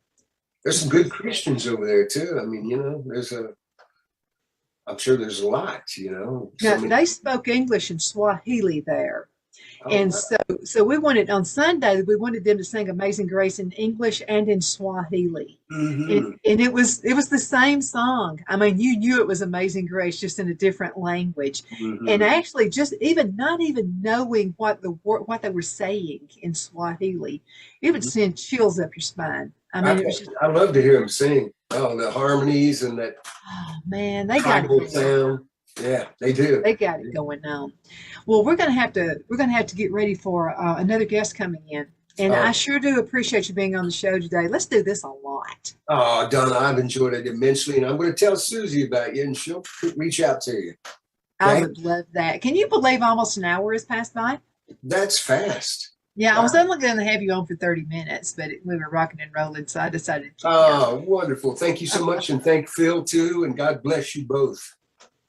There's some good Christians over there too. I mean, you know, I'm sure there's a lot, you know. Now, they spoke English and Swahili there. And so we wanted on Sunday, we wanted them to sing Amazing Grace in English and in Swahili. mm-hmm. And it was the same song. I mean, you knew it was Amazing Grace, just in a different language. Mm-hmm. And actually just not even knowing what they were saying in Swahili, it would send chills up your spine. I mean, it was just, I love to hear him sing. Oh, the harmonies and that oh man, they got tribal it. sound. Yeah, they do. They got it going on. Well, we're gonna have to get ready for another guest coming in, and I sure do appreciate you being on the show today. Let's do this a lot. Oh, Donna, I've enjoyed it immensely, and I'm going to tell Susie about you, and she'll reach out to you. I Okay? would love that. Can you believe almost an hour has passed by? That's fast. Yeah, I was Wow. only going to have you on for 30 minutes, but we were rocking and rolling, so I decided to keep Oh, wonderful. Thank you so much, and thank Phil, too, and God bless you both.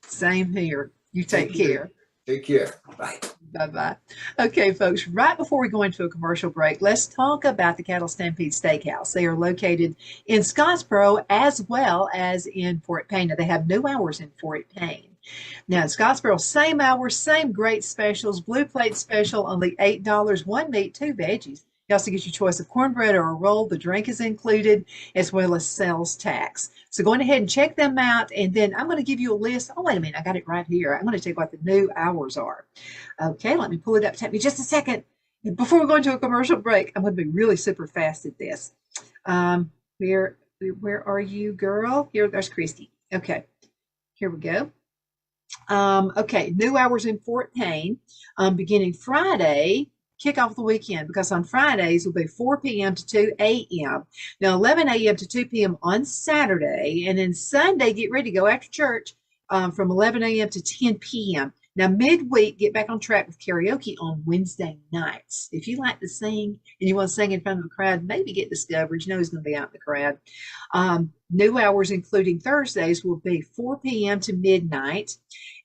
Same here. You take Thank you. care. Take care. Bye. Bye-bye. Okay, folks, right before we go into a commercial break, let's talk about the Cattle Stampede Steakhouse. They are located in Scottsboro as well as in Fort Payne. Now, they have new hours in Fort Payne. Now, in Scottsboro, same hours, same great specials. Blue plate special, only $8, one meat, two veggies. You also get your choice of cornbread or a roll. The drink is included, as well as sales tax. So go ahead and check them out. And then I'm going to give you a list. Oh, wait a minute. I got it right here. I'm going to tell you what the new hours are. Okay, let me pull it up. Take me just a second. Before we go into a commercial break, I'm going to be really super fast at this. Where are you, girl? Here, there's Christy. Okay, here we go. Okay, new hours in Fort Payne, beginning Friday. Kick off the weekend, because on Fridays will be 4 p.m. to 2 a.m. Now 11 a.m. to 2 p.m. on Saturday, and then Sunday get ready to go after church from 11 a.m. to 10 p.m. Now midweek, get back on track with karaoke on Wednesday nights. If you like to sing and you want to sing in front of the crowd, maybe get discovered. You know who's going to be out in the crowd. New hours, including Thursdays, will be 4 p.m. to midnight.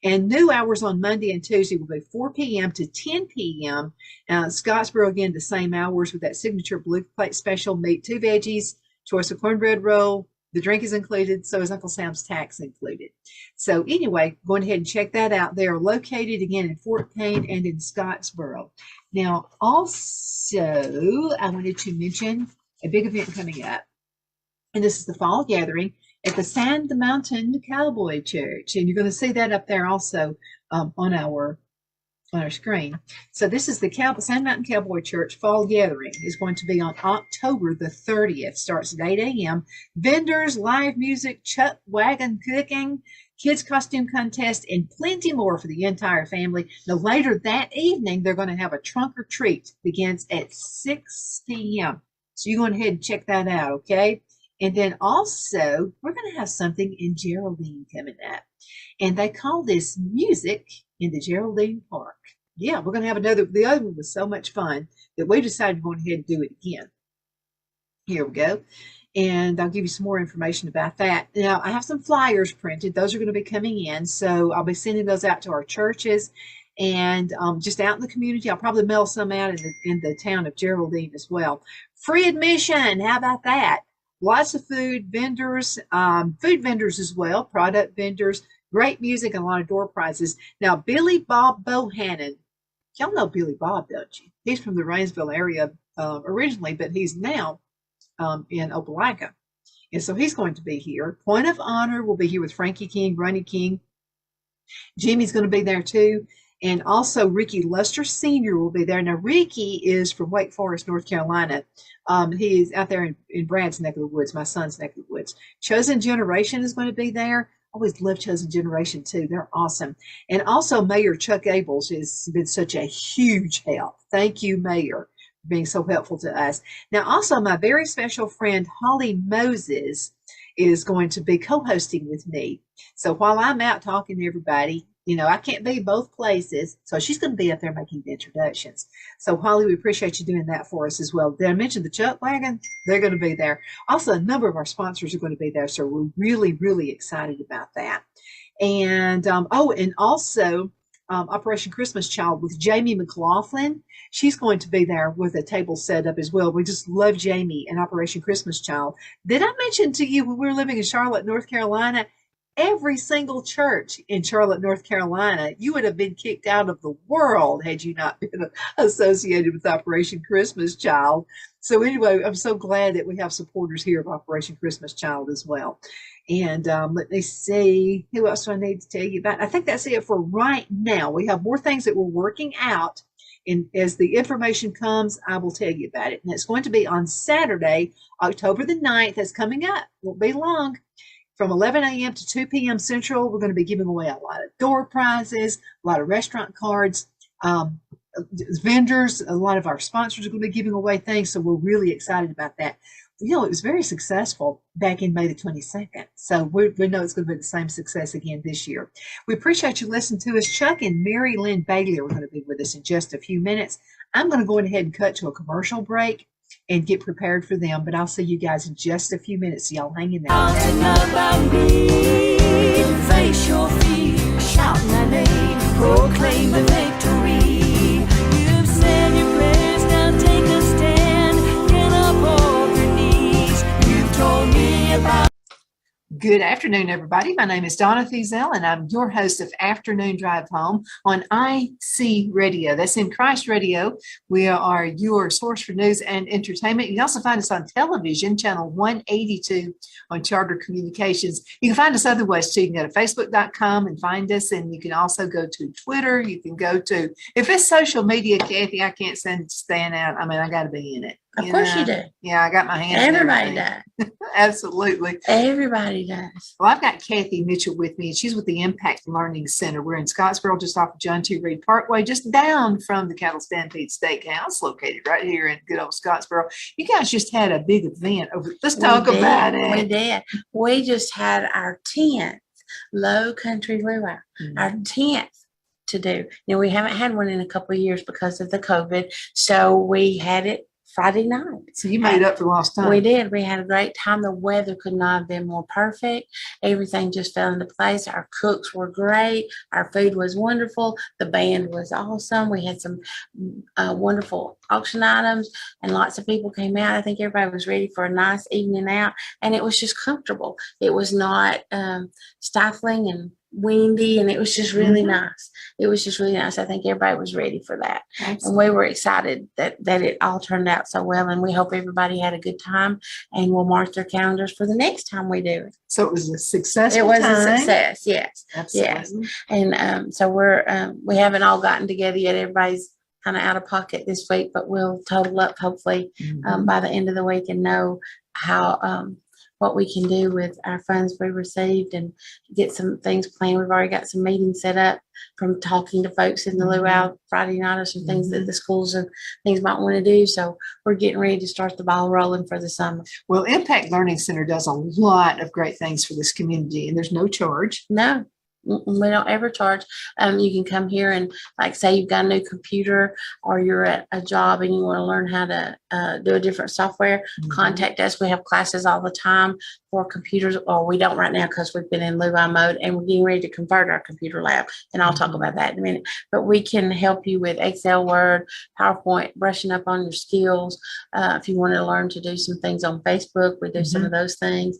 And new hours on Monday and Tuesday will be 4 p.m. to 10 p.m. Scottsboro, again, the same hours with that signature blue plate special, meat, two veggies. choice of cornbread roll. The drink is included, so is Uncle Sam's tax included. So anyway, go ahead and check that out. They are located again in Fort Payne and in Scottsboro. Now, also, I wanted to mention a big event coming up, and this is the fall gathering at the Sand Mountain Cowboy Church, and you're going to see that up there also on our screen. So this is the Sand Mountain Cowboy Church Fall Gathering. Is going to be on October the 30th. Starts at 8 a.m. Vendors, live music, chuck wagon cooking, kids costume contest, and plenty more for the entire family. Now later that evening, they're going to have a trunk or treat. Begins at 6 p.m. So you go ahead and check that out, okay? And then also, we're going to have something in Geraldine coming up. And they call this Music in the Geraldine Park. Yeah, we're going to have another. The other one was so much fun that we decided to go ahead and do it again. Here we go. And I'll give you some more information about that. Now, I have some flyers printed. Those are going to be coming in. So I'll be sending those out to our churches and just out in the community. I'll probably mail some out in the town of Geraldine as well. Free admission. How about that? Lots of food vendors as well, product vendors, great music, and a lot of door prizes. Now, Billy Bob Bohannon, y'all know Billy Bob, don't you? He's from the Rainsville area originally, but he's now in Opelika. And so he's going to be here. Point of Honor will be here with Frankie King, Ronnie King. Jimmy's going to be there too. And also Ricky Luster Sr. will be there. Now, Ricky is from Wake Forest, North Carolina. He is out there in Brad's neck of the woods, my son's neck of the woods. Chosen Generation is going to be there. I always love Chosen Generation too. They're awesome. And also Mayor Chuck Abels has been such a huge help. Thank you, Mayor, for being so helpful to us. Now, also my very special friend, Holly Moses, is going to be co-hosting with me. So while I'm out talking to everybody, you know, I can't be both places. So she's going to be up there making the introductions. So Holly, we appreciate you doing that for us as well. Did I mention the Chuck Wagon? They're going to be there. Also, a number of our sponsors are going to be there. So we're really, really excited about that. And, and also Operation Christmas Child with Jamie McLaughlin. She's going to be there with a table set up as well. We just love Jamie and Operation Christmas Child. Did I mention to you when we were living in Charlotte, North Carolina, every single church in Charlotte, North Carolina, you would have been kicked out of the world had you not been associated with Operation Christmas Child. So anyway, I'm so glad that we have supporters here of Operation Christmas Child as well. And let me see, who else do I need to tell you about? I think that's it for right now. We have more things that we're working out. And as the information comes, I will tell you about it. And it's going to be on Saturday, October the 9th. That's coming up. Won't be long. From 11 a.m. to 2 p.m. Central, we're going to be giving away a lot of door prizes, a lot of restaurant cards, vendors, a lot of our sponsors are going to be giving away things. So we're really excited about that. You know, it was very successful back in May the 22nd. So we know it's going to be the same success again this year. We appreciate you listening to us. Chuck and Mary Lynn Bailey are going to be with us in just a few minutes. I'm going to go ahead and cut to a commercial break and get prepared for them. But I'll see you guys in just a few minutes. So y'all hang in there. About me, face your fear, shout my name, proclaim the victory. You've said your prayers, now take a stand, get up off your knees. You've told me about. Good afternoon, everybody. My name is Donna Thiesel, and I'm your host of Afternoon Drive Home on IC Radio. That's in Christ Radio. We are your source for news and entertainment. You can also find us on television, channel 182 on Charter Communications. You can find us other ways too. You can go to Facebook.com and find us, and you can also go to Twitter. You can go to, if it's social media, Cathy, I can't stand out. I mean, I got to be in it. Of course you do. Yeah, I got my hands in Everybody everything. does. Absolutely. Everybody does. Well, I've got Cathy Mitchell with me, and she's with the Impact Learning Center. We're in Scottsboro, just off of John T. Reed Parkway, just down from the Cattle Stampede Steakhouse, located right here in good old Scottsboro. You guys just had a big event over. Let's talk about it. We did. We just had our 10th Low Country Luau, our 10th to do. Now, we haven't had one in a couple of years because of the COVID, so we had it Friday night. So you made up for lost time. We did. We had a great time. The weather could not have been more perfect. Everything just fell into place. Our cooks were great. Our food was wonderful. The band was awesome. We had some wonderful auction items, and lots of people came out. I think everybody was ready for a nice evening out, and it was just comfortable. It was not stifling and windy, and it was just really nice. It was just really nice. I think everybody was ready for that. Absolutely. And we were excited that it all turned out so well, and we hope everybody had a good time, and we'll mark their calendars for the next time we do it. So it was a successful It was time. a success, yes. Absolutely. Yes. And so we haven't all gotten together yet. Everybody's kind of out of pocket this week, but we'll total up hopefully by the end of the week and know how what we can do with our funds we received and get some things planned. We've already got some meetings set up from talking to folks in the luau Friday night or some things that the schools and things might want to do. So we're getting ready to start the ball rolling for the summer. Well, Impact Learning Center does a lot of great things for this community, and there's no charge. No, we don't ever charge. You can come here and, like, say you've got a new computer or you're at a job and you want to learn how to do a different software, contact us. We have classes all the time for computers, or we don't right now because we've been in luau mode and we're getting ready to convert our computer lab. And I'll talk about that in a minute. But we can help you with Excel, Word, PowerPoint, brushing up on your skills. If you want to learn to do some things on Facebook, we do some of those things,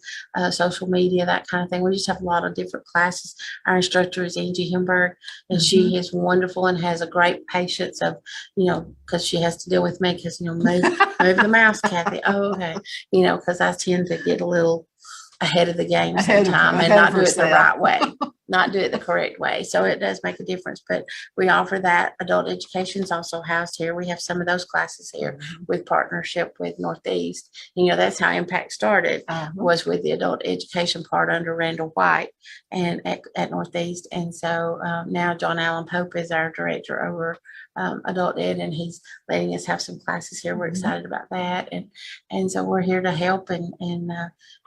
social media, that kind of thing. We just have a lot of different classes. Our instructor is Angie Himberg, and she is wonderful and has a great patience of, because she has to deal with me because, move the mouse, Cathy. Oh, okay. Because I tend to get a little ahead of the game sometimes and not do it the right way, not do it the correct way. So it does make a difference, but we offer that. Adult education is also housed here. We have some of those classes here with partnership with Northeast. That's how Impact started, was with the adult education part under Randall White and at Northeast. And so now John Allen Pope is our director over adult ed, and he's letting us have some classes here. We're excited about that. And so we're here to help and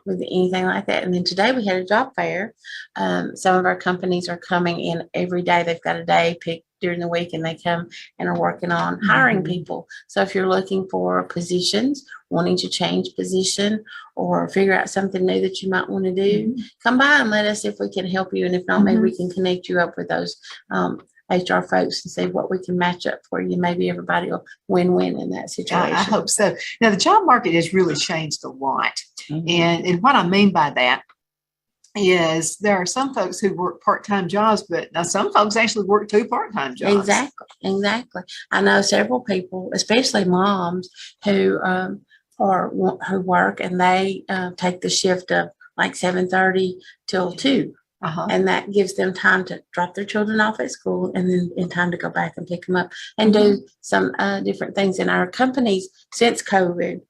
with anything like that. And then today we had a job fair. Some of our companies are coming in every day. They've got a day picked during the week, and they come and are working on hiring people. So if you're looking for positions, wanting to change position or figure out something new that you might want to do, come by and let us see if we can help you. And if not, maybe we can connect you up with those HR folks and see what we can match up for you. Maybe everybody will win-win in that situation. I hope so. Now, the job market has really changed a lot. And what I mean by that is there are some folks who work part-time jobs, but now some folks actually work 2 part-time jobs. Exactly. I know several people, especially moms, who work and they take the shift of like 7:30 till 2. And that gives them time to drop their children off at school and then in time to go back and pick them up and do some different things in our companies since COVID.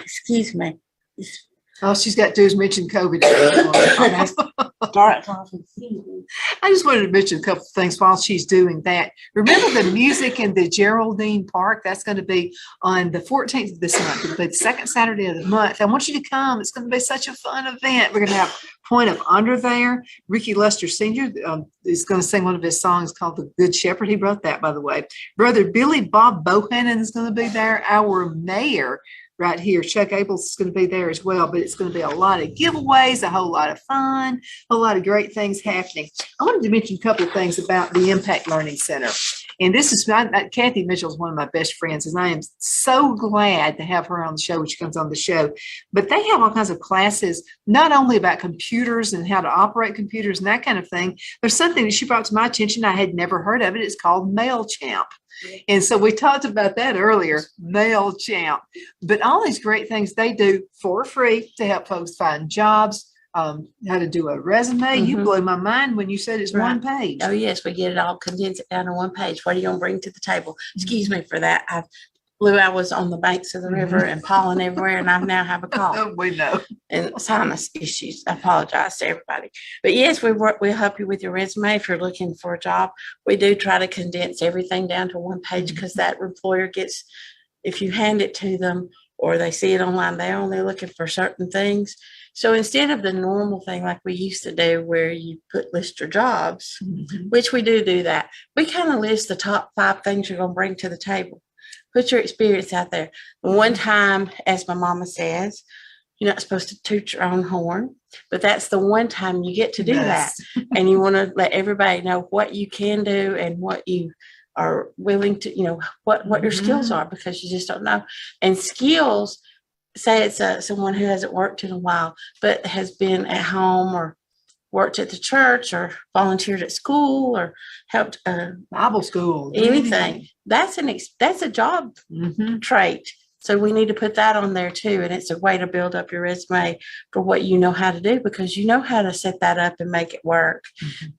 Excuse me. All she's got to do is mention COVID. I just wanted to mention a couple of things while she's doing that. Remember the music in the Geraldine Park? That's going to be on the 14th of this month. It'll be the second Saturday of the month. I want you to come. It's going to be such a fun event. We're going to have Point of Honor there. Ricky Lester Sr. Is going to sing one of his songs called The Good Shepherd. He wrote that, by the way. Brother Billy Bob Bohannon is going to be there. Our mayor right here, Chuck Abels, is going to be there as well, but it's going to be a lot of giveaways, a whole lot of fun, a lot of great things happening. I wanted to mention a couple of things about the Impact Learning Center. And this is, Cathy Mitchell is one of my best friends, and I am so glad to have her on the show when she comes on the show. But they have all kinds of classes, not only about computers and how to operate computers and that kind of thing. There's something that she brought to my attention. I had never heard of it. It's called MailChimp. And so we talked about that earlier, MailChimp. But all these great things they do for free to help folks find jobs, how to do a resume. You blew my mind when you said it's one page. Oh, yes, we get it all, condense it down to one page. What are you going to bring to the table? Excuse me for that. I was on the banks of the river and pollen everywhere, and I now have a cough. Oh, we know. And sinus issues. I apologize to everybody. But yes, we'll help you with your resume if you're looking for a job. We do try to condense everything down to one page because that employer gets, if you hand it to them or they see it online, they're only looking for certain things. So instead of the normal thing like we used to do where you list your jobs, which we do that, we kind of list the top 5 things you're going to bring to the table. put your experience out there. One time, as my mama says, you're not supposed to toot your own horn, but that's the one time you get to do that. And you want to let everybody know what you can do and what you are willing to, what your skills are, because you just don't know. And skills, say it's someone who hasn't worked in a while, but has been at home or worked at the church or volunteered at school or helped Bible school, anything. That's a job trait. So we need to put that on there too. And it's a way to build up your resume for what you know how to do, because you know how to set that up and make it work.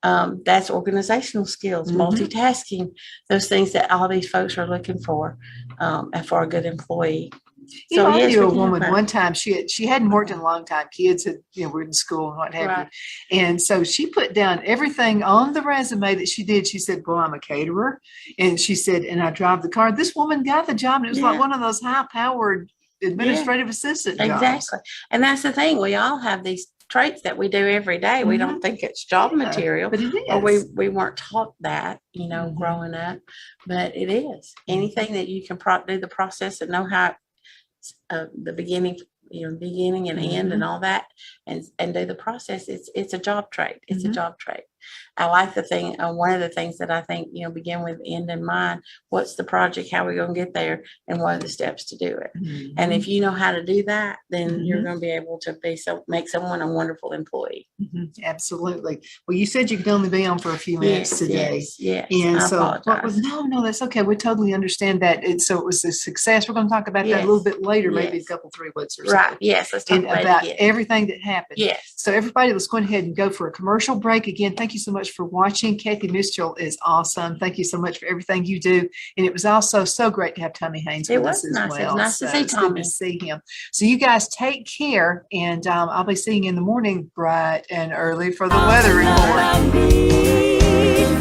That's organizational skills, multitasking, those things that all these folks are looking for and for a good employee. So I yes, knew we a can have woman that. one time. She hadn't worked in a long time. Kids had were in school and what have Right. you. And so she put down everything on the resume that she did. She said, "Well, I'm a caterer," and she said, "And I drive the car." This woman got the job, and it was like Yeah. one of those high-powered administrative assistant jobs. Exactly. And that's the thing. We all have these traits that we do every day. We don't think it's job Yeah, material, but it is. or we weren't taught that, growing up, but it is. Anything that you can do the process and know how the beginning and end and all that, and do the process. It's a job trait. It's a job trait. I like the thing. One of the things that I think, begin with end in mind. What's the project? How are we going to get there? And what are the steps to do it? And if you know how to do that, then you're going to be able to make someone a wonderful employee. Absolutely. Well, you said you could only be on for a few minutes today. Yes. And I so apologize. no, that's okay. We totally understand that. And so it was a success. We're going to talk about that a little bit later, maybe a couple, 3 weeks or so. Right. Yes. Let's talk And about about it again. everything that happened. Yes. So everybody, let's go ahead and go for a commercial break. Again, thank you so much for watching. Cathy Mitchell is awesome. Thank you so much for everything you do. And it was also so great to have Tommy Haynes with us as nice. well. It was nice to So see it's good Tommy. to see him. So you guys take care, and I'll be seeing you in the morning bright and early for the weather report. I need